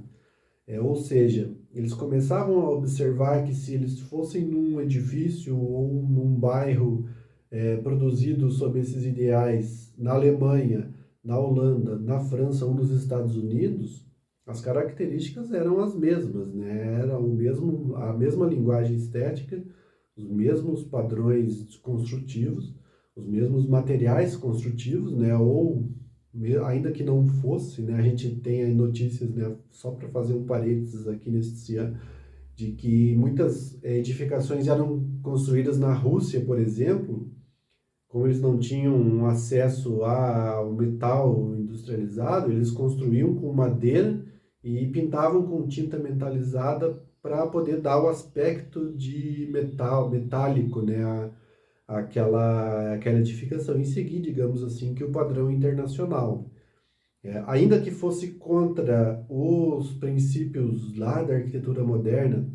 Ou seja, eles começavam a observar que se eles fossem num edifício ou num bairro produzido sob esses ideais na Alemanha, na Holanda, na França ou nos Estados Unidos, as características eram as mesmas, né? Era a mesma linguagem estética, os mesmos padrões construtivos, os mesmos materiais construtivos, né? Ou ainda que não fosse, né? A gente tem aí notícias, né? Só para fazer um parênteses aqui nesse ano, de que muitas edificações eram construídas na Rússia, por exemplo, como eles não tinham um acesso ao metal industrializado, eles construíam com madeira e pintavam com tinta metalizada para poder dar o aspecto de metal, metálico, né, aquela edificação, e seguir, digamos assim, que o padrão internacional. Ainda que fosse contra os princípios lá da arquitetura moderna,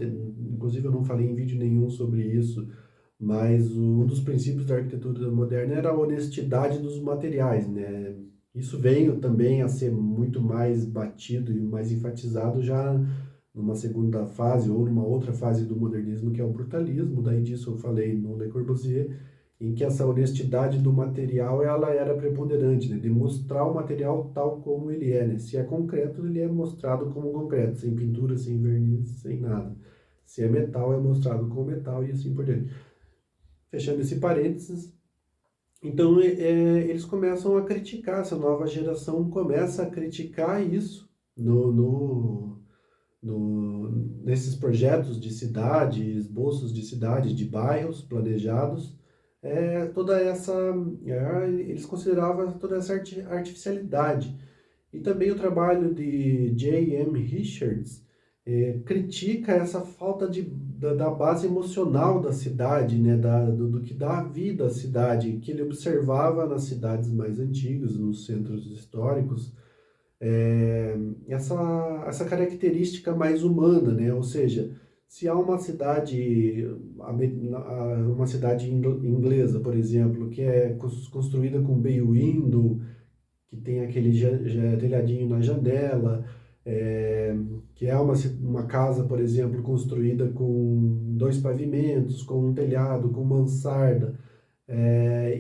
inclusive eu não falei em vídeo nenhum sobre isso, mas um dos princípios da arquitetura moderna era a honestidade dos materiais, né? Isso veio também a ser muito mais batido e mais enfatizado já numa segunda fase ou numa outra fase do modernismo, que é o brutalismo. Daí disso eu falei no Le Corbusier, em que essa honestidade do material ela era preponderante, né? De mostrar o material tal como ele é, né? Se é concreto, ele é mostrado como concreto, sem pintura, sem verniz, sem nada. Se é metal, é mostrado com metal e assim por diante. Fechando esse parênteses, então eles começam a criticar, essa nova geração começa a criticar isso no, no, nesses projetos de cidade, esboços de cidade, de bairros planejados, toda essa, eles consideravam toda essa artificialidade. E também o trabalho de J.M. Richards critica essa falta da base emocional da cidade, né, do que dá vida à cidade, que ele observava nas cidades mais antigas, nos centros históricos, é, essa característica mais humana, né? Ou seja, se há uma cidade, uma cidade inglesa, por exemplo, que é construída com bay window, que tem aquele telhadinho na janela, é, que é uma casa, por exemplo, construída com dois pavimentos, com um telhado, com mansarda.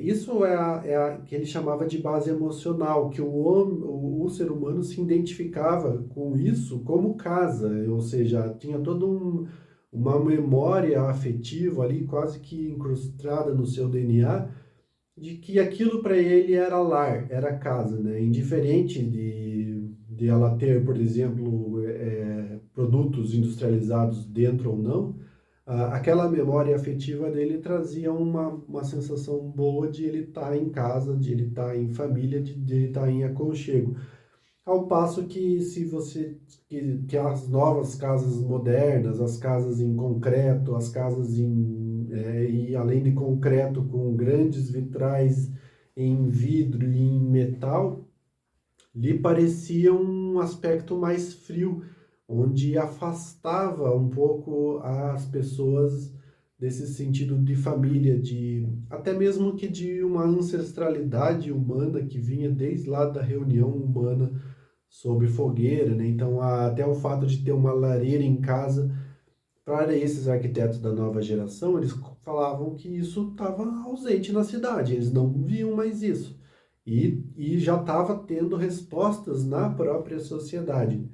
Isso é a que ele chamava de base emocional, que o ser humano se identificava com isso como casa, ou seja, tinha toda uma memória afetiva ali, quase que incrustada no seu DNA, de que aquilo para ele era lar, era casa, né? Indiferente de ela ter, por exemplo, produtos industrializados dentro ou não, aquela memória afetiva dele trazia uma sensação boa de ele estar em casa, de ele estar em família, de ele estar em aconchego. Ao passo que se você que as novas casas modernas, as casas em concreto, as casas e além de concreto com grandes vitrais em vidro e em metal, lhe parecia um aspecto mais frio, onde afastava um pouco as pessoas desse sentido de família, de até mesmo que de uma ancestralidade humana que vinha desde lá da reunião humana sobre fogueira, né? Então, até o fato de ter uma lareira em casa, para esses arquitetos da nova geração, eles falavam que isso estava ausente na cidade, eles não viam mais isso. E já estava tendo respostas na própria sociedade.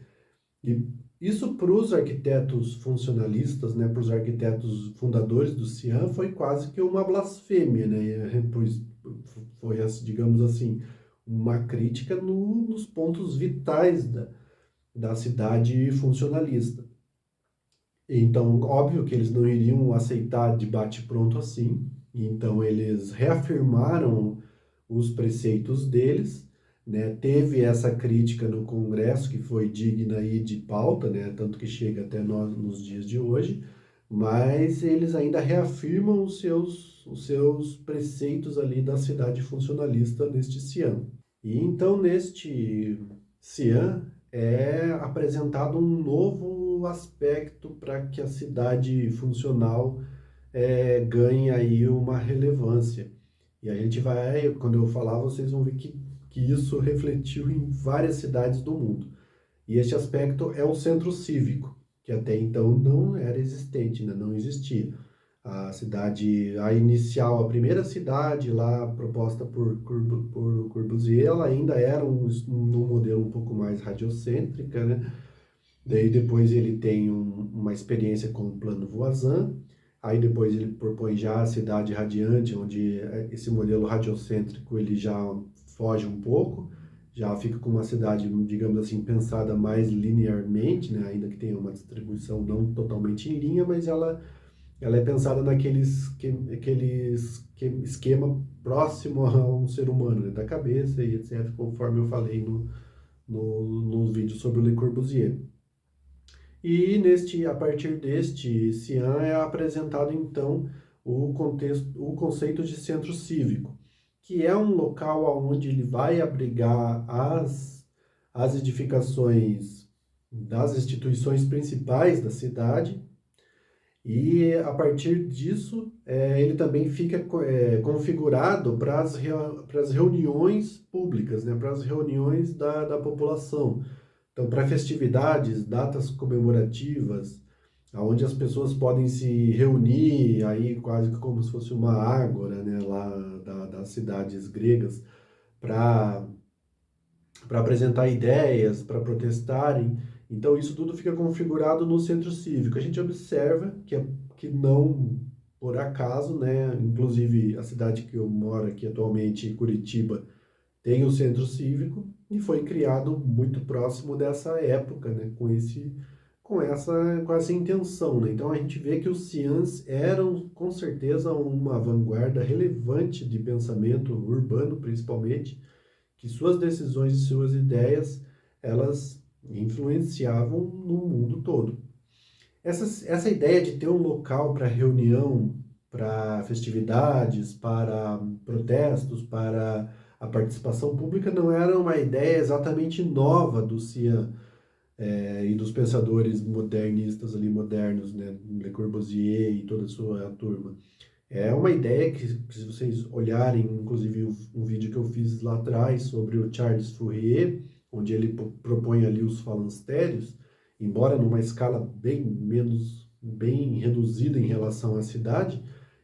E isso para os arquitetos funcionalistas, né, para os arquitetos fundadores do CIAN, foi quase que uma blasfêmia, né? Pois foi, digamos assim, uma crítica nos pontos vitais da cidade funcionalista. Então, óbvio que eles não iriam aceitar de bate-pronto assim, então eles reafirmaram os preceitos deles, né? Teve essa crítica no Congresso que foi digna aí de pauta, né? Tanto que chega até nós nos dias de hoje, mas eles ainda reafirmam os seus preceitos ali da cidade funcionalista neste CIAM. E então neste CIAM é apresentado um novo aspecto para que a cidade funcional ganhe aí uma relevância. E a gente vai, quando eu falar, vocês vão ver que isso refletiu em várias cidades do mundo. E este aspecto é o centro cívico, que até então não era existente, né? Não existia. A cidade, a inicial, a primeira cidade lá proposta por Corbusier, ela ainda era um modelo um pouco mais radiocêntrica, né? Daí depois ele tem uma experiência com o plano Voisin, aí depois ele propõe já a cidade radiante, onde esse modelo radiocêntrico ele já foge um pouco, já fica com uma cidade, digamos assim, pensada mais linearmente, né? Ainda que tenha uma distribuição não totalmente em linha, mas ela é pensada aquele esquema próximo a um ser humano, né? Da cabeça e etc., conforme eu falei no vídeo sobre o Le Corbusier. E a partir deste CIAN é apresentado então o conceito de centro cívico, que é um local onde ele vai abrigar as edificações das instituições principais da cidade, e a partir disso ele também fica configurado para as reuniões públicas, né, para as reuniões da população. Então, para festividades, datas comemorativas, onde as pessoas podem se reunir, aí quase que como se fosse uma ágora, né, lá das cidades gregas, para apresentar ideias, para protestarem. Então, isso tudo fica configurado no centro cívico. A gente observa que não por acaso, né? Inclusive, a cidade que eu moro aqui atualmente, Curitiba, tem o centro cívico e foi criado muito próximo dessa época, né? Com essa intenção, né? Então, a gente vê que os ciãs eram, com certeza, uma vanguarda relevante de pensamento urbano, principalmente, que suas decisões e suas ideias, elas influenciavam no mundo todo. Essa ideia de ter um local para reunião, para festividades, para protestos, para a participação pública não era uma ideia exatamente nova do Cian e dos pensadores modernistas ali, modernos, né, Le Corbusier e toda a sua turma. É uma ideia que se vocês olharem, inclusive um vídeo que eu fiz lá atrás sobre o Charles Fourier, onde ele propõe ali os falancérios, embora numa escala bem reduzida em relação à cidade,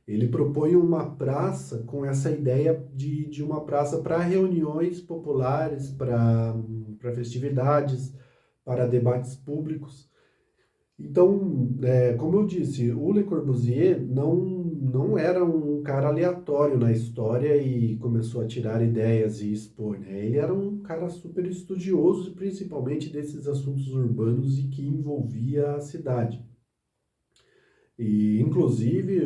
ele propõe uma praça com essa ideia de uma praça para reuniões populares, para festividades, para debates públicos. Então, como eu disse, o Le Corbusier não era um cara aleatório na história e começou a tirar ideias e expor, né? Ele era um cara super estudioso, principalmente desses assuntos urbanos e que envolvia a cidade. E, inclusive,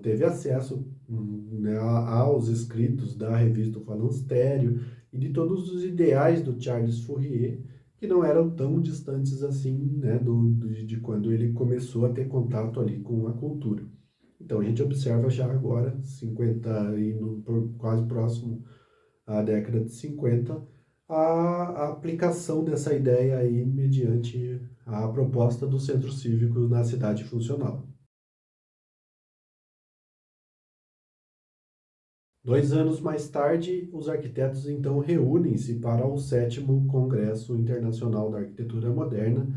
teve acesso, né, aos escritos da revista O Falanstério e de todos os ideais do Charles Fourier, que não eram tão distantes assim, né, de quando ele começou a ter contato ali com a cultura. Então, a gente observa já agora, 50 e quase próximo à década de 50, a aplicação dessa ideia aí mediante a proposta do centro cívico na cidade funcional. 2 anos mais tarde, os arquitetos então reúnem-se para o sétimo Congresso Internacional da Arquitetura Moderna,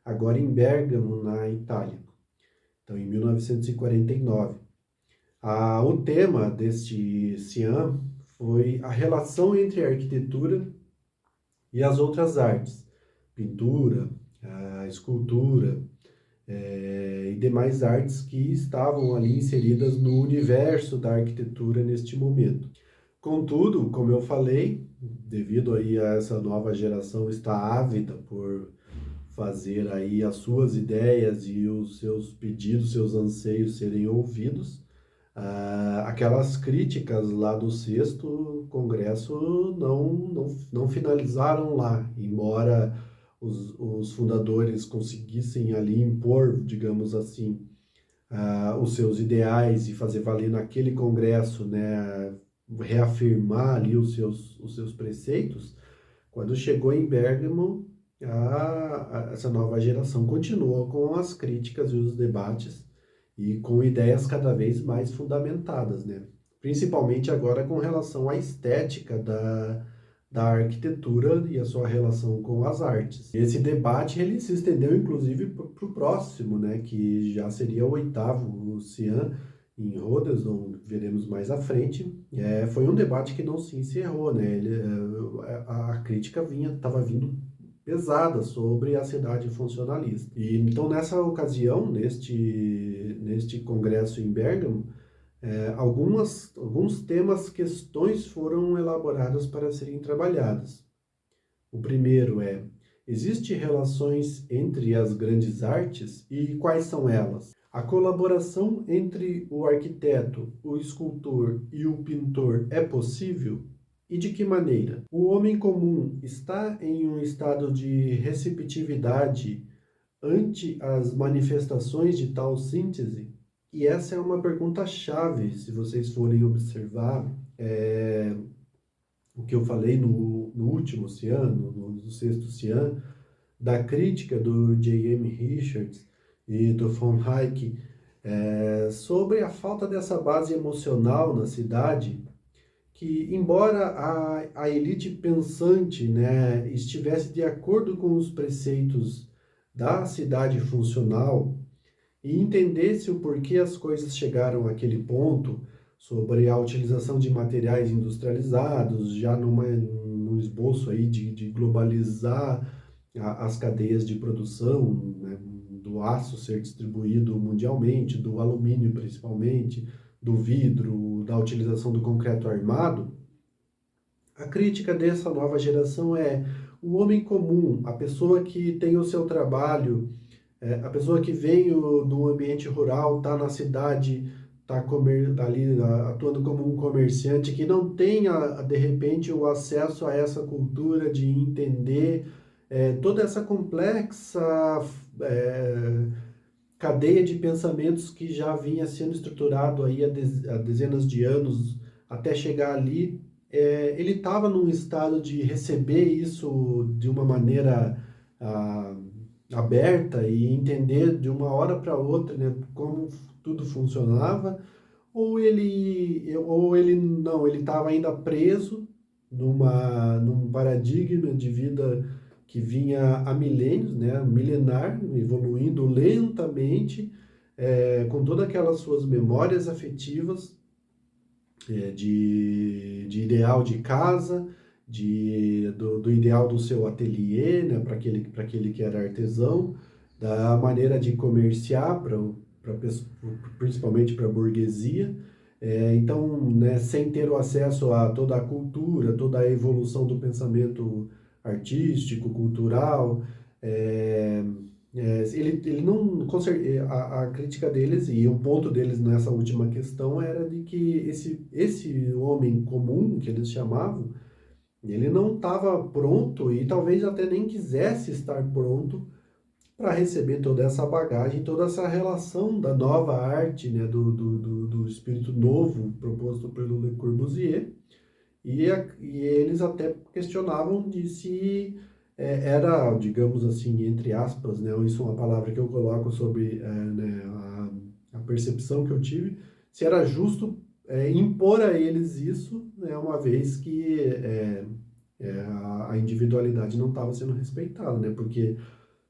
agora em Bergamo, na Itália. Então, em 1949. O tema deste CIAM foi a relação entre a arquitetura e as outras artes, pintura, a escultura, e demais artes que estavam ali inseridas no universo da arquitetura neste momento. Contudo, como eu falei, devido aí a essa nova geração estar ávida por fazer aí as suas ideias e os seus pedidos, seus anseios serem ouvidos, aquelas críticas lá do sexto congresso não finalizaram lá, embora os fundadores conseguissem ali impor, digamos assim, os seus ideais e fazer valer naquele congresso, né, reafirmar ali os seus preceitos. Quando chegou em Bergamo, essa nova geração continuou com as críticas e os debates e com ideias cada vez mais fundamentadas, né? Principalmente agora com relação à estética da arquitetura e a sua relação com as artes. Esse debate ele se estendeu inclusive para o próximo, né, que já seria o oitavo, o Cian, em Rhodes, onde veremos mais à frente. Foi um debate que não se encerrou, né? A crítica estava vindo pesada sobre a cidade funcionalista. E então nessa ocasião, neste congresso em Bergamo, alguns temas, questões foram elaboradas para serem trabalhadas. O primeiro é: existem relações entre as grandes artes e quais são elas? A colaboração entre o arquiteto, o escultor e o pintor é possível? E de que maneira? O homem comum está em um estado de receptividade ante as manifestações de tal síntese? E essa é uma pergunta-chave, se vocês forem observar o que eu falei no último Cian, no sexto Cian, da crítica do J.M. Richards e do von Hayek sobre a falta dessa base emocional na cidade, que embora a elite pensante, né, estivesse de acordo com os preceitos da cidade funcional, e entendesse o porquê as coisas chegaram àquele ponto, sobre a utilização de materiais industrializados, já num esboço aí de globalizar as cadeias de produção, né, do aço ser distribuído mundialmente, do alumínio principalmente, do vidro, da utilização do concreto armado, a crítica dessa nova geração é o homem comum, a pessoa que tem o seu trabalho, a pessoa que vem do ambiente rural, está na cidade, está ali atuando como um comerciante, que não tenha, de repente, o acesso a essa cultura de entender toda essa complexa é, cadeia de pensamentos que já vinha sendo estruturado aí há dezenas de anos até chegar ali. Ele estava num estado de receber isso de uma maneira ah, aberta e entender de uma hora para outra, né, como tudo funcionava, ou ele não, ele estava ainda preso num paradigma de vida que vinha há milênios, né, milenar, evoluindo lentamente, com todas aquelas suas memórias afetivas, de ideal de casa, do ideal do seu ateliê, né, para aquele que era artesão, da maneira de comerciar, principalmente para a burguesia. Então, né, sem ter o acesso a toda a cultura, toda a evolução do pensamento artístico, cultural, é, ele não, a crítica deles e o ponto deles nessa última questão era de que esse homem comum, que eles chamavam, ele não estava pronto e talvez até nem quisesse estar pronto para receber toda essa bagagem, toda essa relação da nova arte, né, do espírito novo proposto pelo Le Corbusier, e eles até questionavam de se era, digamos assim, entre aspas, né, isso é uma palavra que eu coloco sobre né, a percepção que eu tive, se era justo impor a eles isso, né, uma vez que a individualidade não estava sendo respeitada, né, porque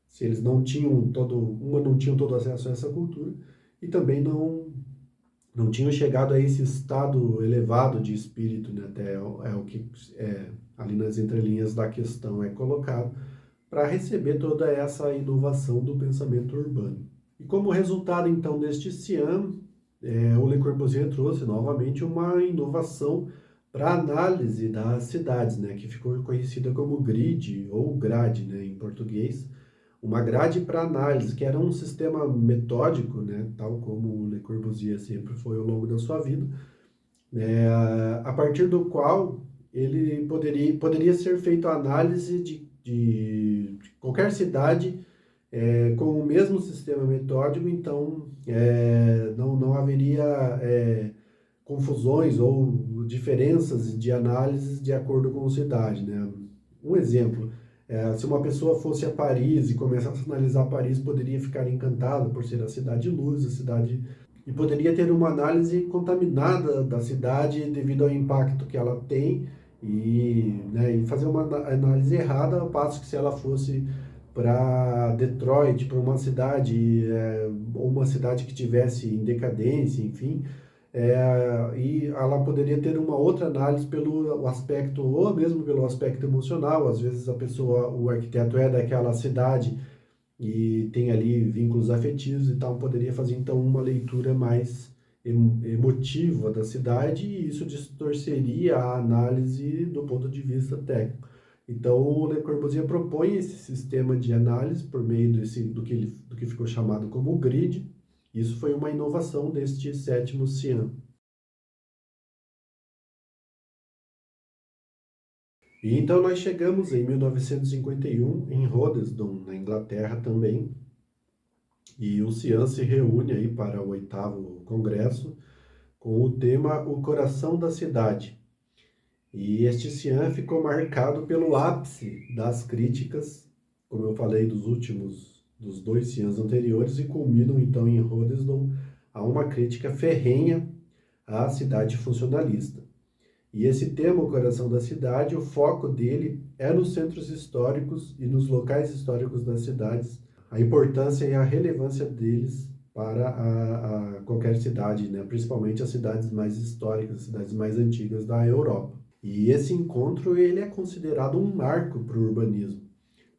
se eles não tinham todo acesso a essa cultura, e também não tinham chegado a esse estado elevado de espírito, né? Até o que ali nas entrelinhas da questão é colocado, para receber toda essa inovação do pensamento urbano. E como resultado, então, deste CIAM, o Le Corbusier trouxe novamente uma inovação para a análise das cidades, né? Que ficou conhecida como grid, ou grade, né? Em português, uma grade para análise, que era um sistema metódico, né, tal como o Le Corbusier sempre foi ao longo da sua vida, é, a partir do qual ele poderia ser feita a análise de qualquer cidade com o mesmo sistema metódico, então não haveria confusões ou diferenças de análises de acordo com a cidade, né? Um exemplo, se uma pessoa fosse a Paris e começasse a analisar Paris, poderia ficar encantado por ser a cidade luz, a cidade... E poderia ter uma análise contaminada da cidade devido ao impacto que ela tem né, e fazer uma análise errada, ao passo que se ela fosse para Detroit, para uma cidade, ou uma cidade que tivesse em decadência, enfim, e ela poderia ter uma outra análise pelo aspecto, ou mesmo pelo aspecto emocional. Às vezes o arquiteto é daquela cidade e tem ali vínculos afetivos e tal, poderia fazer então uma leitura mais emotiva da cidade, e isso distorceria a análise do ponto de vista técnico. Então o Le Corbusier propõe esse sistema de análise por meio do que ficou chamado como grid. Isso foi uma inovação deste sétimo CIAM. E então nós chegamos em 1951 em Roddesdon, na Inglaterra também, e o CIAM se reúne aí para o 8º Congresso com o tema O Coração da Cidade. E este CIAM ficou marcado pelo ápice das críticas, como eu falei, dos dois CIAMs anteriores, e culminam então em Roddesdon a uma crítica ferrenha à cidade funcionalista. E esse tema, o coração da cidade, o foco dele é nos centros históricos e nos locais históricos das cidades, a importância e a relevância deles para qualquer cidade, né? Principalmente as cidades mais históricas, as cidades mais antigas da Europa. E esse encontro ele é considerado um marco para o urbanismo,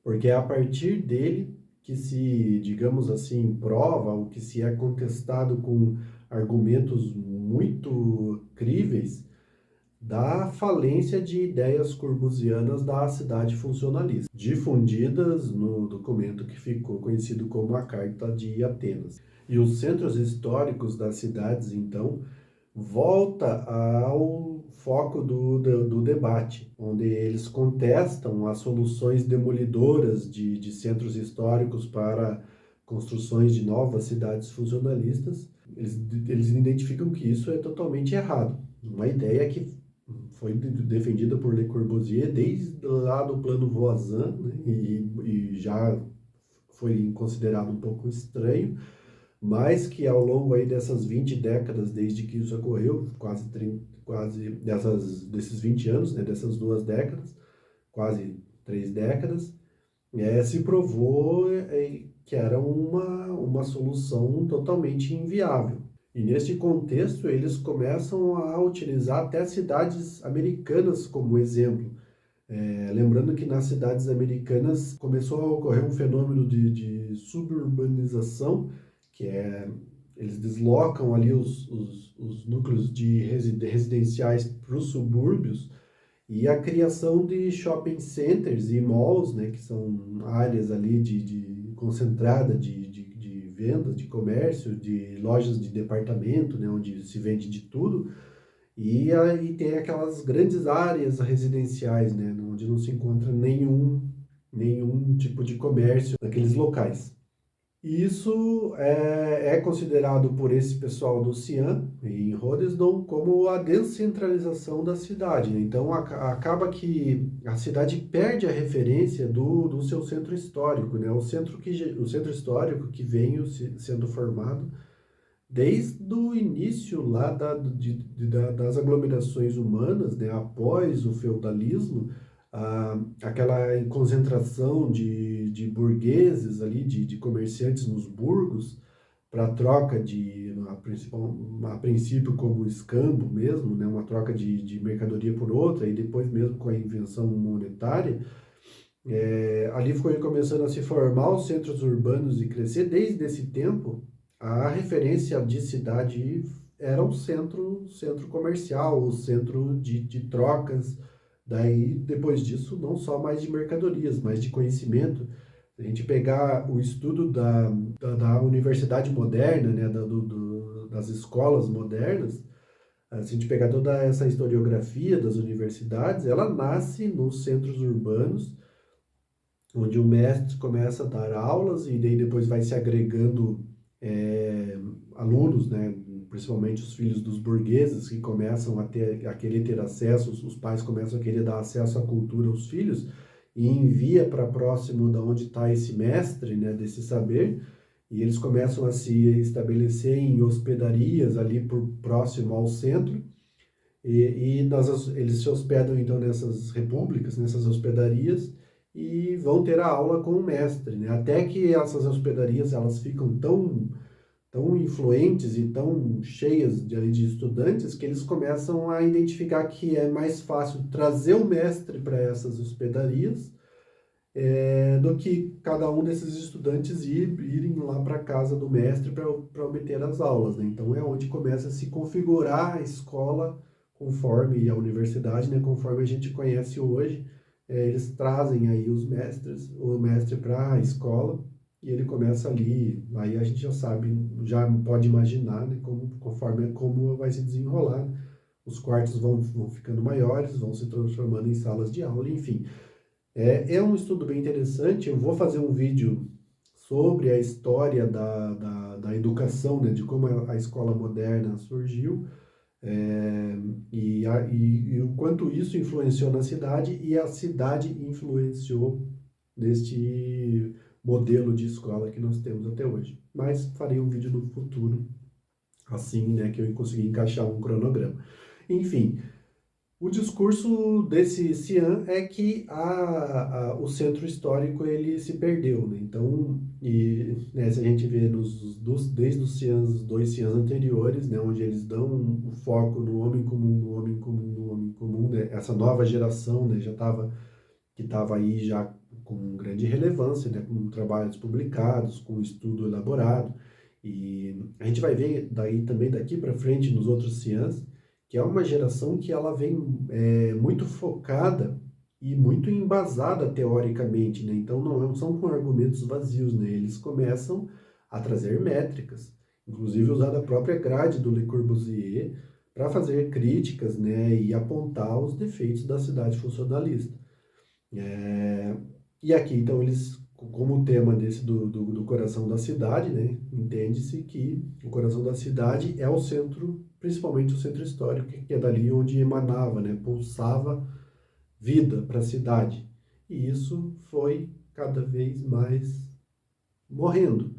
porque é a partir dele que se, digamos assim, prova, ou que se é contestado com argumentos muito críveis, da falência de ideias corbusianas da cidade funcionalista, difundidas no documento que ficou conhecido como a Carta de Atenas. E os centros históricos das cidades, então, volta ao foco do debate, onde eles contestam as soluções demolidoras de centros históricos para construções de novas cidades funcionalistas. Eles identificam que isso é totalmente errado. Uma ideia que foi defendida por Le Corbusier desde lá do plano Voisin, né, e já foi considerado um pouco estranho, mas que ao longo aí dessas 20 décadas, desde que isso ocorreu, quase 30, desses 20 anos, né, dessas 2 décadas, quase 3 décadas, se provou que era uma solução totalmente inviável. E neste contexto, eles começam a utilizar até cidades americanas como exemplo. Lembrando que nas cidades americanas começou a ocorrer um fenômeno de suburbanização, que é eles deslocam ali os núcleos residenciais para os subúrbios, e a criação de shopping centers e malls, né, que são áreas ali de concentrada de venda, de comércio, de lojas de departamento, né, onde se vende de tudo, e aí tem aquelas grandes áreas residenciais, né, onde não se encontra nenhum tipo de comércio naqueles locais. E isso é considerado por esse pessoal do Cian, em Rodesdon, como a descentralização da cidade, né? Então acaba que a cidade perde a referência do seu centro histórico, né? O centro histórico que vem sendo formado desde o início lá das aglomerações humanas, né, após o feudalismo, aquela concentração de burgueses ali, de comerciantes nos burgos, para troca a princípio como escambo mesmo, né, uma troca de mercadoria por outra, e depois mesmo com a invenção monetária, ali foi começando a se formar os centros urbanos e crescer. Desde esse tempo, a referência de cidade era um centro comercial, o centro de trocas. Daí, depois disso, não só mais de mercadorias, mas de conhecimento. Se a gente pegar o estudo da universidade moderna, né, das escolas modernas, se a gente pegar toda essa historiografia das universidades, ela nasce nos centros urbanos, onde o mestre começa a dar aulas e daí depois vai se agregando alunos, né, principalmente os filhos dos burgueses que começam a querer ter acesso, os pais começam a querer dar acesso à cultura aos filhos e envia para próximo da onde está esse mestre, né, desse saber, e eles começam a se estabelecer em hospedarias ali por próximo ao centro, eles se hospedam então nessas repúblicas, nessas hospedarias, e vão ter a aula com o mestre, né? Até que essas hospedarias elas ficam tão influentes e tão cheias de estudantes que eles começam a identificar que é mais fácil trazer o mestre para essas hospedarias do que cada um desses estudantes irem lá para a casa do mestre para obter as aulas, né? Então é onde começa a se configurar a escola conforme a universidade, né? Conforme a gente conhece hoje. Eles trazem aí o mestre para a escola, e ele começa ali, aí a gente já sabe, já pode imaginar, né, conforme como vai se desenrolar. Os quartos vão ficando maiores, vão se transformando em salas de aula, enfim. É um estudo bem interessante. Eu vou fazer um vídeo sobre a história da educação, né, de como a escola moderna surgiu, e o quanto isso influenciou na cidade e a cidade influenciou neste modelo de escola que nós temos até hoje. Mas farei um vídeo no futuro, assim, né, que eu consegui encaixar um cronograma. Enfim, o discurso desse Cian é que o centro histórico ele se perdeu, né? Então, né, se a gente vê desde os Cians, 2 Cians anteriores, né, onde eles dão o foco no homem comum, no homem comum, no homem comum, né? Essa nova geração, né, que estava aí já com grande relevância, né, com trabalhos publicados, com estudo elaborado. E a gente vai ver daí também daqui para frente nos outros ciãs, que é uma geração que ela vem muito focada e muito embasada teoricamente, né? Então não são com argumentos vazios, né? Eles começam a trazer métricas, inclusive usar a própria grade do Le Corbusier para fazer críticas, né, e apontar os defeitos da cidade funcionalista. E aqui, então, eles, como o tema desse do coração da cidade, né, entende-se que o coração da cidade é o centro, principalmente o centro histórico, que é dali onde emanava, né, pulsava vida para a cidade. E isso foi cada vez mais morrendo.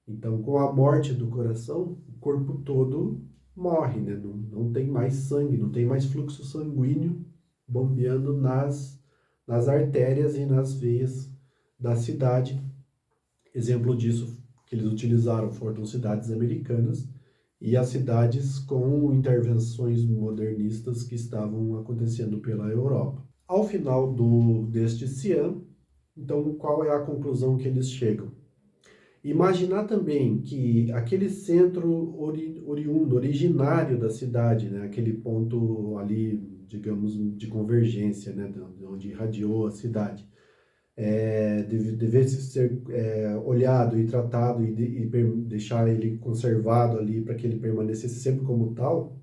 Então, com a morte do coração, o corpo todo morre, né? Não tem mais sangue, não tem mais fluxo sanguíneo bombeando nas artérias e nas veias da cidade. Exemplo disso que eles utilizaram foram cidades americanas e as cidades com intervenções modernistas que estavam acontecendo pela Europa. Ao final deste Cian, então qual é a conclusão que eles chegam? Imaginar também que aquele centro oriundo, originário da cidade, né, aquele ponto ali, digamos, de convergência, né, de onde irradiou a cidade, devesse ser olhado e tratado e deixar ele conservado ali para que ele permanecesse sempre como tal,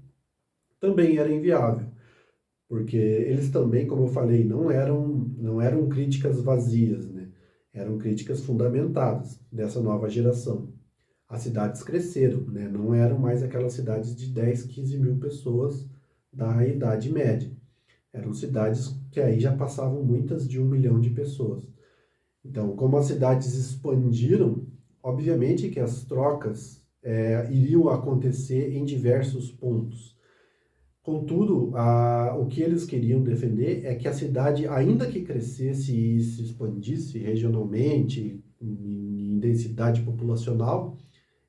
também era inviável, porque eles também, como eu falei, não eram críticas vazias, né? Eram críticas fundamentadas dessa nova geração. As cidades cresceram, né? Não eram mais aquelas cidades de 10, 15 mil pessoas da Idade Média. Eram cidades que aí já passavam muitas de 1 milhão de pessoas. Então, como as cidades expandiram, obviamente que as trocas iriam acontecer em diversos pontos. Contudo, o que eles queriam defender é que a cidade, ainda que crescesse e se expandisse regionalmente, em densidade populacional,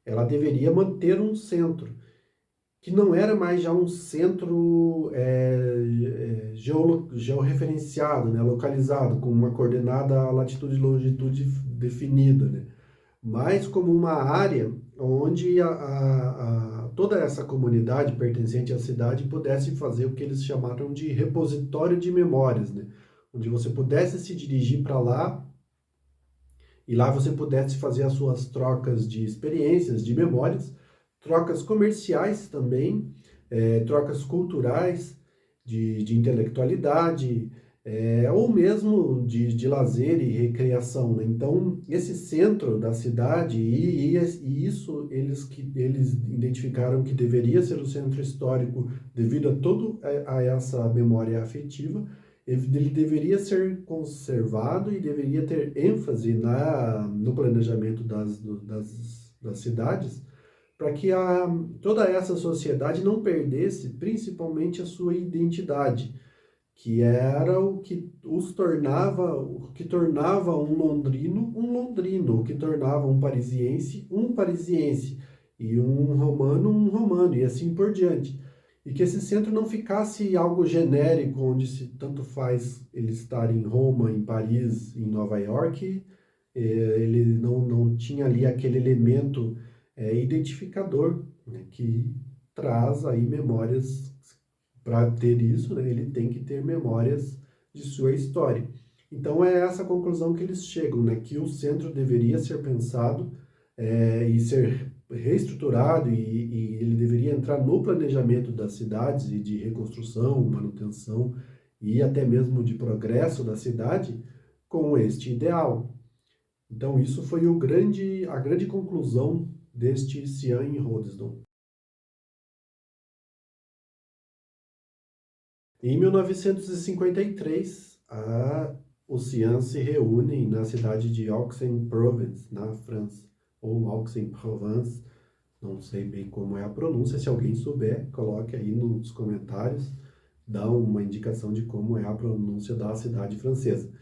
ela deveria manter um centro, que não era mais já um centro georreferenciado, né, localizado, com uma coordenada latitude e longitude definida, né, mas como uma área onde toda essa comunidade pertencente à cidade pudesse fazer o que eles chamaram de repositório de memórias, né? Onde você pudesse se dirigir para lá e lá você pudesse fazer as suas trocas de experiências, de memórias, trocas comerciais também, trocas culturais, de intelectualidade, ou mesmo de lazer e recreação, né? Então, esse centro da cidade, e isso eles identificaram que deveria ser o centro histórico devido a toda a essa memória afetiva, ele deveria ser conservado e deveria ter ênfase no planejamento das cidades, para que toda essa sociedade não perdesse principalmente a sua identidade, que era o que tornava um londrino, o que tornava um parisiense, e um romano, e assim por diante. E que esse centro não ficasse algo genérico, onde se tanto faz ele estar em Roma, em Paris, em Nova York, ele não tinha ali aquele elemento identificador, né, que traz aí memórias. Para ter isso, né, ele tem que ter memórias de sua história. Então é essa a conclusão que eles chegam, né, que o centro deveria ser pensado e ser reestruturado e ele deveria entrar no planejamento das cidades e de reconstrução, manutenção e até mesmo de progresso da cidade com este ideal. Então isso foi a grande conclusão deste Cian em Hoddesdon. Em 1953, os Cians se reúnem na cidade de Aix-en-Provence, na França, ou Aix-en-Provence, não sei bem como é a pronúncia, se alguém souber, coloque aí nos comentários, dá uma indicação de como é a pronúncia da cidade francesa.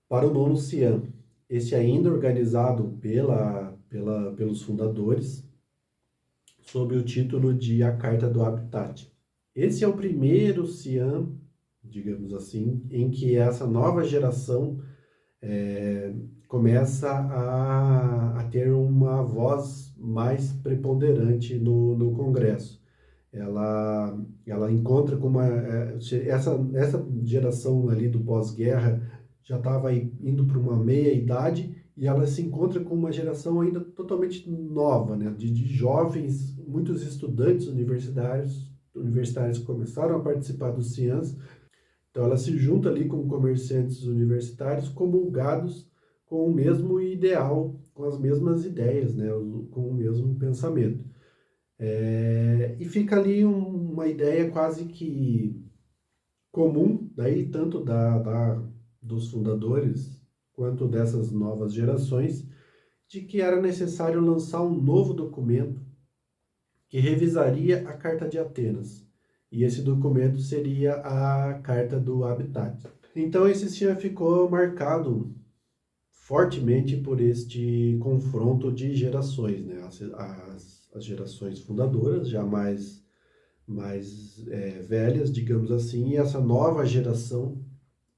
Para o nono Cian, este ainda organizado pelos fundadores, sob o título de A Carta do Habitat. Esse é o primeiro Cian, digamos assim, em que essa nova geração começa a ter uma voz mais preponderante no Congresso. Ela encontra com essa geração ali do pós-guerra já estava indo para uma meia-idade e ela se encontra com uma geração ainda totalmente nova, né, de jovens, muitos estudantes universitários que começaram a participar do Cians. Então ela se junta ali com comerciantes universitários comulgados com o mesmo ideal, com as mesmas ideias, né, com o mesmo pensamento. E fica ali uma ideia quase que comum, daí tanto dos fundadores quanto dessas novas gerações, de que era necessário lançar um novo documento que revisaria a Carta de Atenas. E esse documento seria a Carta do Habitat. Então esse dia ficou marcado fortemente por este confronto de gerações, né? As gerações fundadoras, já mais velhas, digamos assim, e essa nova geração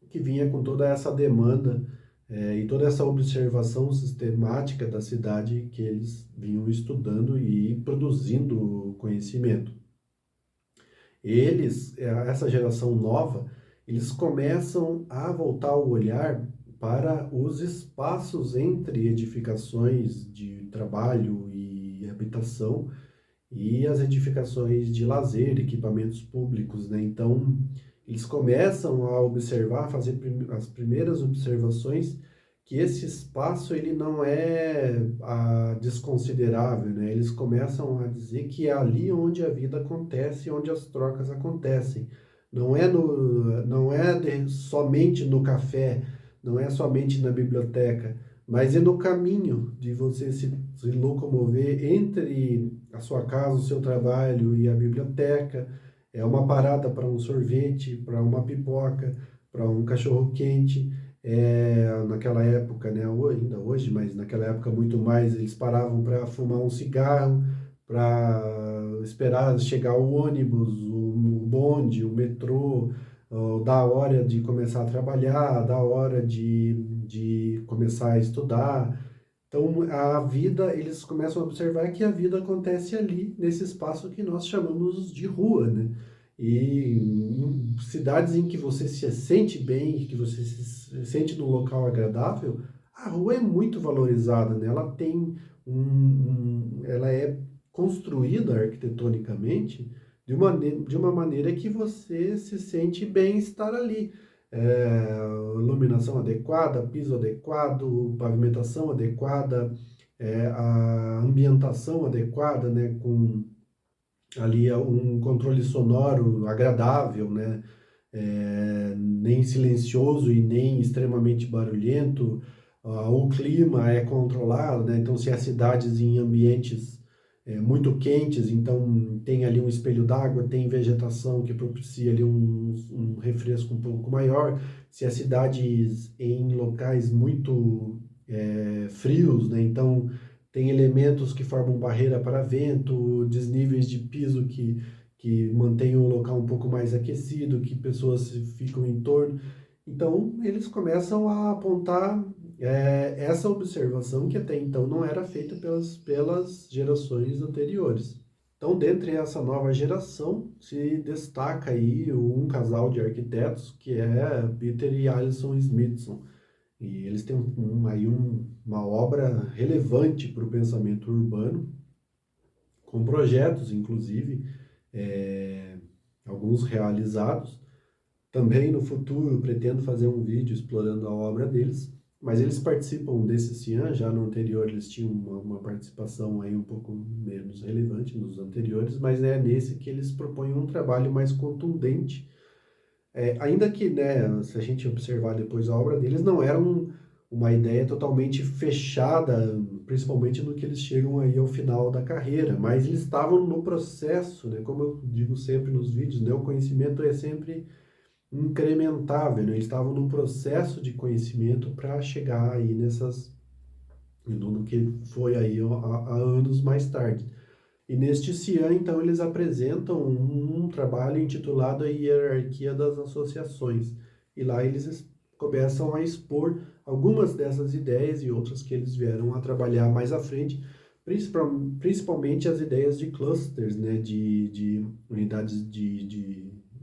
que vinha com toda essa demanda e toda essa observação sistemática da cidade que eles vinham estudando e produzindo conhecimento. Essa geração nova, eles começam a voltar o olhar para os espaços entre edificações de trabalho e habitação e as edificações de lazer, equipamentos públicos, né? Então, eles começam a observar, fazer as primeiras observações que esse espaço ele não é desconsiderável, né? Eles começam a dizer que é ali onde a vida acontece, onde as trocas acontecem. Não é somente no café, não é somente na biblioteca, mas é no caminho de você se locomover entre a sua casa, o seu trabalho e a biblioteca. É uma parada para um sorvete, para uma pipoca, para um cachorro-quente. Naquela época, né, ainda hoje, mas naquela época muito mais, eles paravam para fumar um cigarro, para esperar chegar o ônibus, o bonde, o metrô, da hora de começar a trabalhar, da hora de começar a estudar. Então, a vida, eles começam a observar que a vida acontece ali, nesse espaço que nós chamamos de rua, né? E em cidades em que você se sente bem, que você se sente num local agradável, a rua é muito valorizada, né? Ela é construída arquitetonicamente de uma maneira que você se sente bem estar ali. Iluminação adequada, piso adequado, pavimentação adequada, a ambientação adequada, né, com ali um controle sonoro agradável, né, nem silencioso e nem extremamente barulhento. O clima é controlado, né, então se há cidades em ambientes muito quentes, então tem ali um espelho d'água, tem vegetação que propicia ali um refresco um pouco maior. Se há cidades em locais muito frios, né, então tem elementos que formam barreira para vento, desníveis de piso que mantêm o local um pouco mais aquecido, que pessoas ficam em torno. Então, eles começam a apontar essa observação que até então não era feita pelas gerações anteriores. Então, dentre essa nova geração, se destaca aí um casal de arquitetos, que é Peter e Alison Smithson. E eles têm uma obra relevante para o pensamento urbano, com projetos, inclusive, alguns realizados. Também no futuro pretendo fazer um vídeo explorando a obra deles, mas eles participam desse Cian, já no anterior eles tinham uma participação aí um pouco menos relevante nos anteriores, mas é nesse que eles propõem um trabalho mais contundente. Ainda que, né, se a gente observar depois a obra deles, não era uma ideia totalmente fechada, principalmente no que eles chegam aí ao final da carreira, mas eles estavam no processo, né, como eu digo sempre nos vídeos, né, o conhecimento é sempre incrementável, né, eles estavam no processo de conhecimento para chegar aí no que foi aí há anos mais tarde. E neste CIAN, então, eles apresentam um trabalho intitulado A Hierarquia das Associações. E lá eles começam a expor algumas dessas ideias e outras que eles vieram a trabalhar mais à frente, principalmente as ideias de clusters, né, de unidades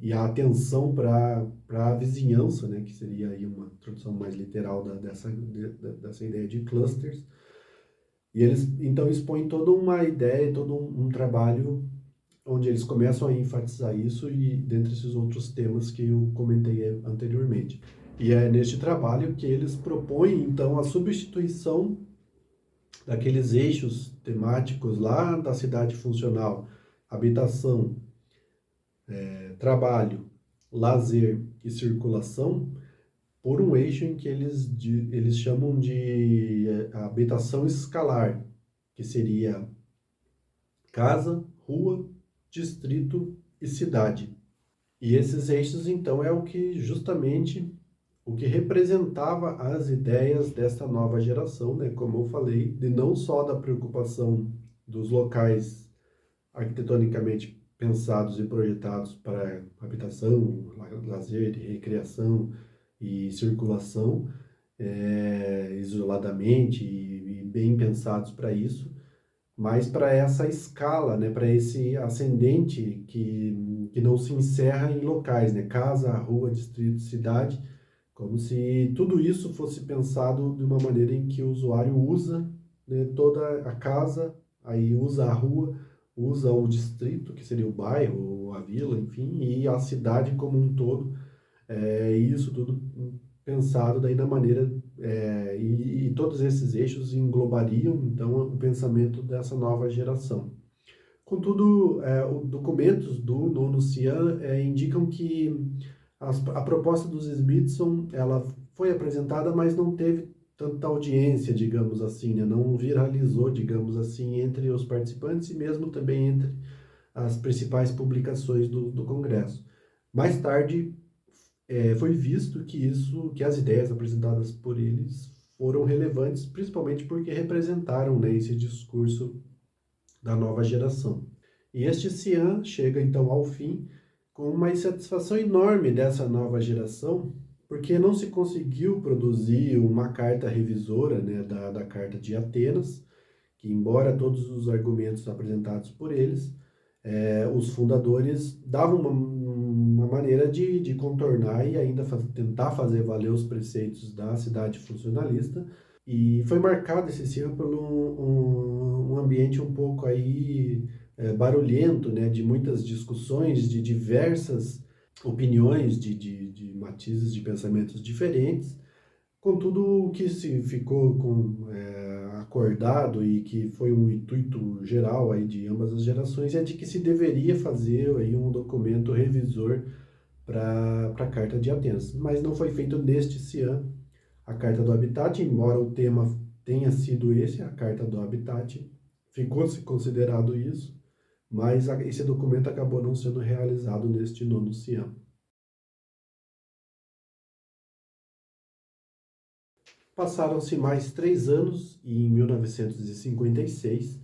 e a atenção para a vizinhança, né, que seria aí uma tradução mais literal dessa ideia de clusters. E eles então expõem toda uma ideia, todo um trabalho onde eles começam a enfatizar isso e dentre esses outros temas que eu comentei anteriormente. E é neste trabalho que eles propõem então a substituição daqueles eixos temáticos lá da cidade funcional, habitação, trabalho, lazer e circulação, por um eixo em que eles chamam de habitação escalar, que seria casa, rua, distrito e cidade. E esses eixos, então, é o que justamente o que representava as ideias dessa nova geração, né? Como eu falei, de não só da preocupação dos locais arquitetonicamente pensados e projetados para habitação, lazer, recreação e circulação, isoladamente e bem pensados para isso, mas para essa escala, né, para esse ascendente que não se encerra em locais, né, casa, rua, distrito, cidade, como se tudo isso fosse pensado de uma maneira em que o usuário usa, né, toda a casa, aí usa a rua, usa o distrito, que seria o bairro, a vila, enfim, e a cidade como um todo, e isso tudo pensado daí na maneira, e todos esses eixos englobariam, então, o pensamento dessa nova geração. Contudo, os documentos do nono CIAN indicam que a proposta dos Smithson, ela foi apresentada, mas não teve tanta audiência, digamos assim, né? Não viralizou, digamos assim, entre os participantes e mesmo também entre as principais publicações do Congresso. Mais tarde, foi visto que as ideias apresentadas por eles foram relevantes, principalmente porque representaram, né, esse discurso da nova geração. E este CIAN chega então ao fim com uma insatisfação enorme dessa nova geração, porque não se conseguiu produzir uma carta revisora, né, da Carta de Atenas, que embora todos os argumentos apresentados por eles, os fundadores davam uma maneira de contornar e ainda tentar fazer valer os preceitos da cidade funcionalista. E foi marcado esse ano por um ambiente um pouco aí barulhento, né, de muitas discussões, de diversas opiniões, de matizes de pensamentos diferentes. Contudo, o que se ficou acordado e que foi um intuito geral aí de ambas as gerações é de que se deveria fazer aí um documento revisor para a Carta de Atenas. Mas não foi feito neste CIAN, a Carta do Habitat, embora o tema tenha sido esse, a Carta do Habitat, ficou-se considerado isso, mas esse documento acabou não sendo realizado neste nono CIAN. Passaram-se mais 3 anos e em 1956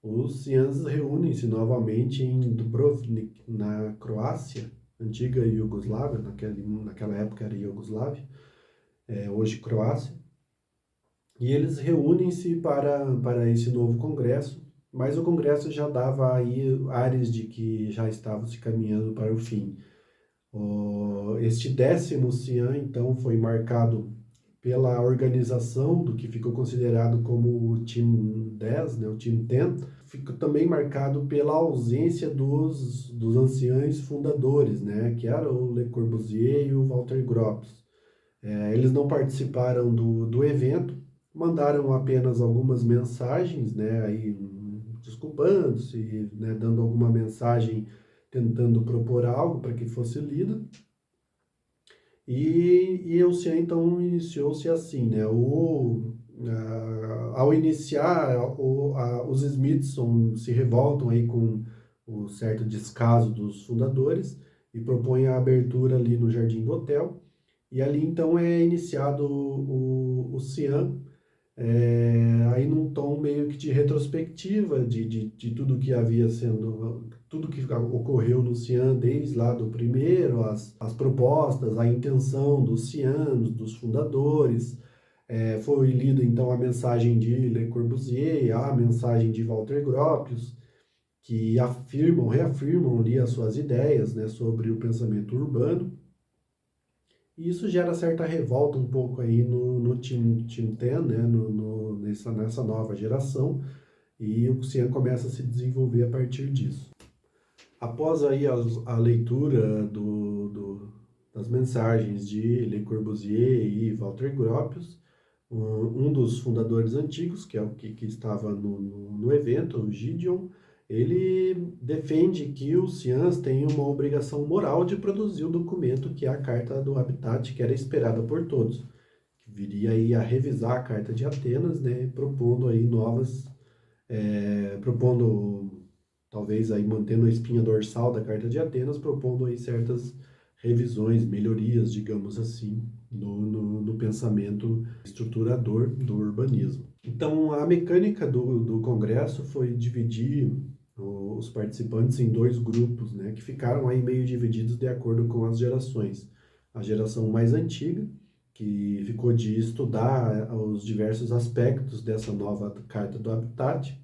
os ciãs reúnem-se novamente em Dubrovnik, na Croácia, antiga Iugoslávia, naquela época era Iugoslávia, hoje Croácia, e eles reúnem-se para esse novo congresso, mas o congresso já dava aí áreas de que já estava se caminhando para o fim. Este 10º CIAN, então, foi marcado pela organização do que ficou considerado como o Team 10, né, o Team 10, ficou também marcado pela ausência dos anciãos fundadores, né, que eram o Le Corbusier e o Walter Gropius. Eles não participaram do evento, mandaram apenas algumas mensagens, né, aí, desculpando-se, né, dando alguma mensagem, tentando propor algo para que fosse lido. E o CIAN, então, iniciou-se assim, né? Ao iniciar, os Smithson se revoltam aí com o certo descaso dos fundadores e propõem a abertura ali no jardim do hotel. E ali, então, é iniciado o CIAN, aí num tom meio que de retrospectiva de tudo que havia sendo, tudo que ocorreu no Cian desde lá do primeiro, as propostas, a intenção dos cianos, dos fundadores. Foi lida então a mensagem de Le Corbusier, a mensagem de Walter Gropius, que reafirmam ali as suas ideias, né, sobre o pensamento urbano. E isso gera certa revolta um pouco aí no Team 10, né, nessa nova geração, e o Cian começa a se desenvolver a partir disso. Após aí a leitura das mensagens de Le Corbusier e Walter Gropius, um dos fundadores antigos, que é o que estava no evento, o Gideon, ele defende que os ciãs têm uma obrigação moral de produzir o documento que é a Carta do Habitat, que era esperada por todos, que viria aí a revisar a Carta de Atenas, né, propondo aí propondo, talvez aí mantendo a espinha dorsal da Carta de Atenas, propondo aí certas revisões, melhorias, digamos assim, no pensamento estruturador do urbanismo. Então, a mecânica do Congresso foi dividir os participantes em dois grupos, né, que ficaram aí meio divididos de acordo com as gerações. A geração mais antiga, que ficou de estudar os diversos aspectos dessa nova Carta do Habitat,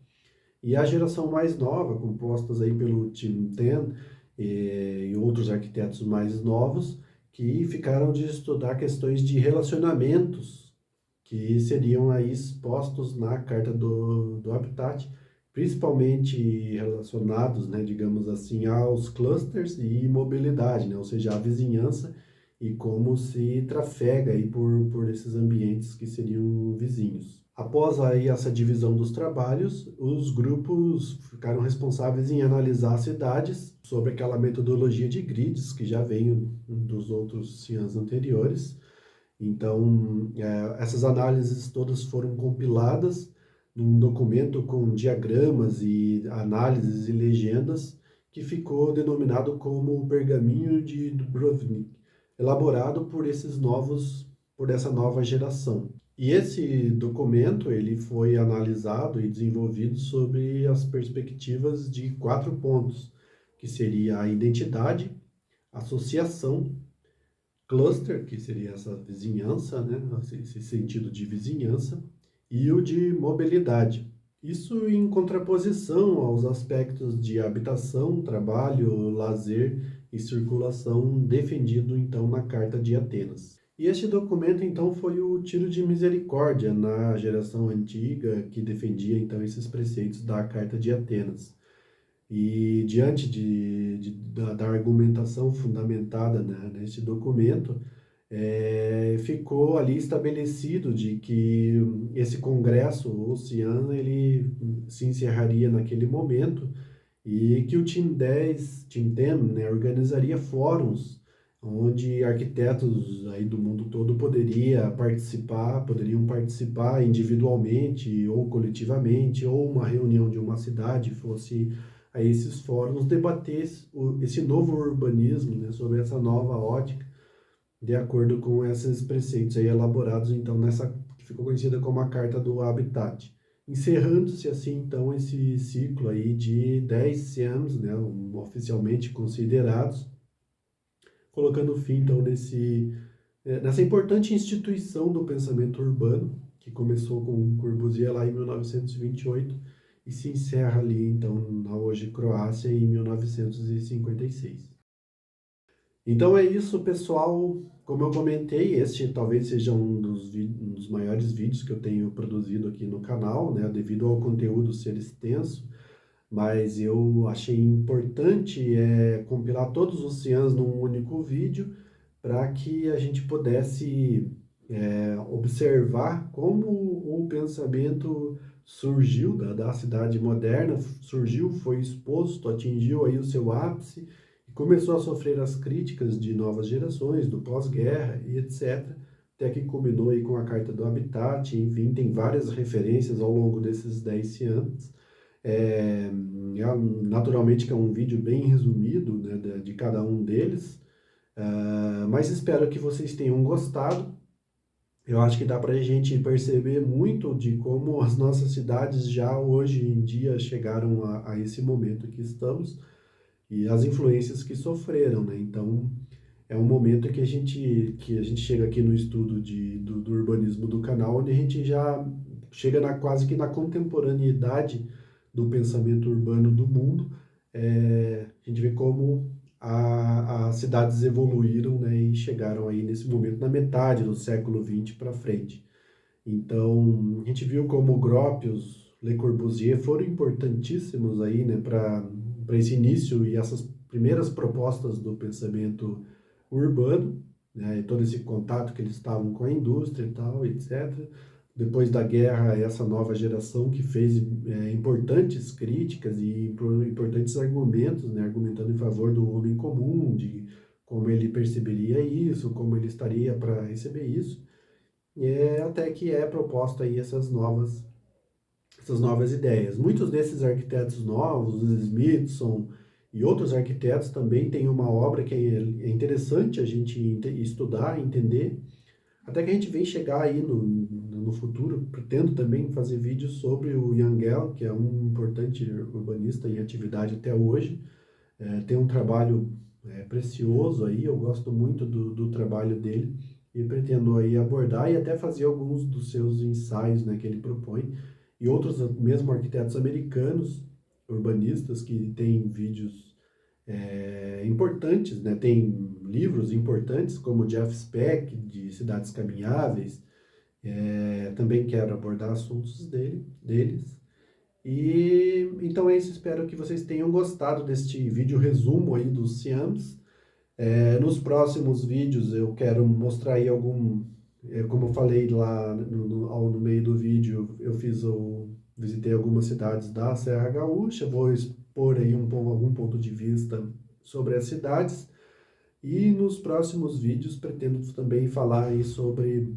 e a geração mais nova, compostas aí pelo Tim Ten e outros arquitetos mais novos, que ficaram de estudar questões de relacionamentos que seriam aí expostos na Carta do Habitat, principalmente relacionados, né, digamos assim, aos clusters e mobilidade, né, ou seja, a vizinhança e como se trafega aí por esses ambientes que seriam vizinhos. Após aí essa divisão dos trabalhos, os grupos ficaram responsáveis em analisar as cidades sobre aquela metodologia de grids que já veio dos outros CIANs anteriores. Então, essas análises todas foram compiladas num documento com diagramas e análises e legendas que ficou denominado como o Pergaminho de Dubrovnik, elaborado por essa nova geração. E esse documento ele foi analisado e desenvolvido sobre as perspectivas de 4 pontos, que seria a identidade, associação, cluster, que seria essa vizinhança, né, esse sentido de vizinhança, e o de mobilidade. Isso em contraposição aos aspectos de habitação, trabalho, lazer e circulação defendido então na Carta de Atenas. E este documento então foi o tiro de misericórdia na geração antiga que defendia então esses preceitos da Carta de Atenas. E diante da argumentação fundamentada, né, neste documento, ficou ali estabelecido de que esse congresso oceano ele se encerraria naquele momento e que o Team 10, né, organizaria fóruns onde arquitetos aí do mundo todo poderiam participar individualmente ou coletivamente, ou uma reunião de uma cidade fosse a esses fóruns debater esse novo urbanismo, né, sobre essa nova ótica, de acordo com esses preceitos aí elaborados então nessa que ficou conhecida como a Carta do Habitat. Encerrando-se assim então esse ciclo aí de 10 CIAMs, né, oficialmente considerados, colocando fim então nessa importante instituição do pensamento urbano, que começou com Corbusier lá em 1928 e se encerra ali então na hoje Croácia em 1956. Então é isso, pessoal. Como eu comentei, este talvez seja um dos maiores vídeos que eu tenho produzido aqui no canal, né, devido ao conteúdo ser extenso, mas eu achei importante compilar todos os ciãs num único vídeo para que a gente pudesse observar como o pensamento surgiu da cidade moderna, surgiu, foi exposto, atingiu aí o seu ápice e começou a sofrer as críticas de novas gerações, do pós-guerra e etc., até que culminou aí com a Carta do Habitat. Enfim, tem várias referências ao longo desses 10 anos. Naturalmente que é um vídeo bem resumido, né, de cada um deles, mas espero que vocês tenham gostado. Eu acho que dá para a gente perceber muito de como as nossas cidades já hoje em dia chegaram a esse momento que estamos e as influências que sofreram, né? Então, é um momento que a gente chega aqui no estudo do urbanismo do canal, onde a gente já chega quase que na contemporaneidade do pensamento urbano do mundo. A gente vê como as cidades evoluíram, né, e chegaram aí nesse momento, na metade do século XX para frente. Então, a gente viu como Gropius, Le Corbusier foram importantíssimos aí, né, para esse início e essas primeiras propostas do pensamento urbano, né, e todo esse contato que eles estavam com a indústria e tal, etc. Depois da guerra, essa nova geração que fez importantes críticas e importantes argumentos, né, argumentando em favor do homem comum, de como ele perceberia isso, como ele estaria para receber isso. Até que é proposta aí essas novas ideias. Muitos desses arquitetos novos, os Smithson e outros arquitetos também têm uma obra que é interessante a gente estudar, entender, até que a gente vem chegar aí no futuro, pretendo também fazer vídeos sobre o Yangel, que é um importante urbanista em atividade até hoje. Tem um trabalho precioso aí, eu gosto muito do trabalho dele e pretendo aí abordar e até fazer alguns dos seus ensaios, né, que ele propõe, e outros mesmo arquitetos americanos, urbanistas, que têm vídeos importantes, né, tem livros importantes como Jeff Speck, de Cidades Caminháveis. Também quero abordar assuntos deles. E então é isso, espero que vocês tenham gostado deste vídeo resumo aí dos Siams. Nos próximos vídeos eu quero mostrar aí como eu falei lá no meio do vídeo, visitei algumas cidades da Serra Gaúcha, vou expor aí algum ponto de vista sobre as cidades. E nos próximos vídeos pretendo também falar aí sobre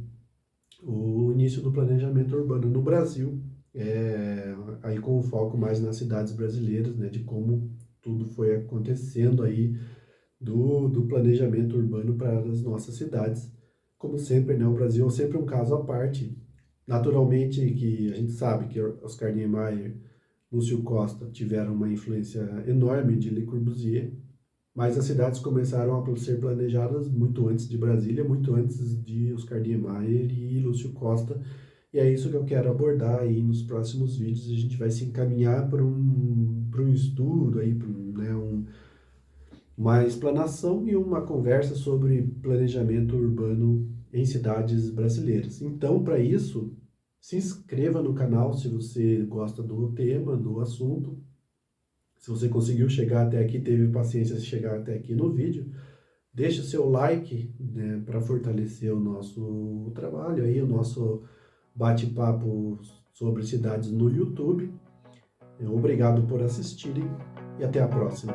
o início do planejamento urbano no Brasil, aí com o foco mais nas cidades brasileiras, né, de como tudo foi acontecendo aí do planejamento urbano para as nossas cidades. Como sempre, né, o Brasil é sempre um caso à parte. Naturalmente que a gente sabe que Oscar Niemeyer, Lúcio Costa tiveram uma influência enorme de Le Corbusier, mas as cidades começaram a ser planejadas muito antes de Brasília, muito antes de Oscar Niemeyer e Lúcio Costa, e é isso que eu quero abordar aí nos próximos vídeos. A gente vai se encaminhar para um estudo aí, né, uma explanação e uma conversa sobre planejamento urbano em cidades brasileiras. Então, para isso, se inscreva no canal se você gosta do tema, do assunto. Se você conseguiu chegar até aqui, teve paciência de chegar até aqui no vídeo, deixe o seu like, né, para fortalecer o nosso trabalho, aí, o nosso bate-papo sobre cidades no YouTube. Obrigado por assistirem e até a próxima.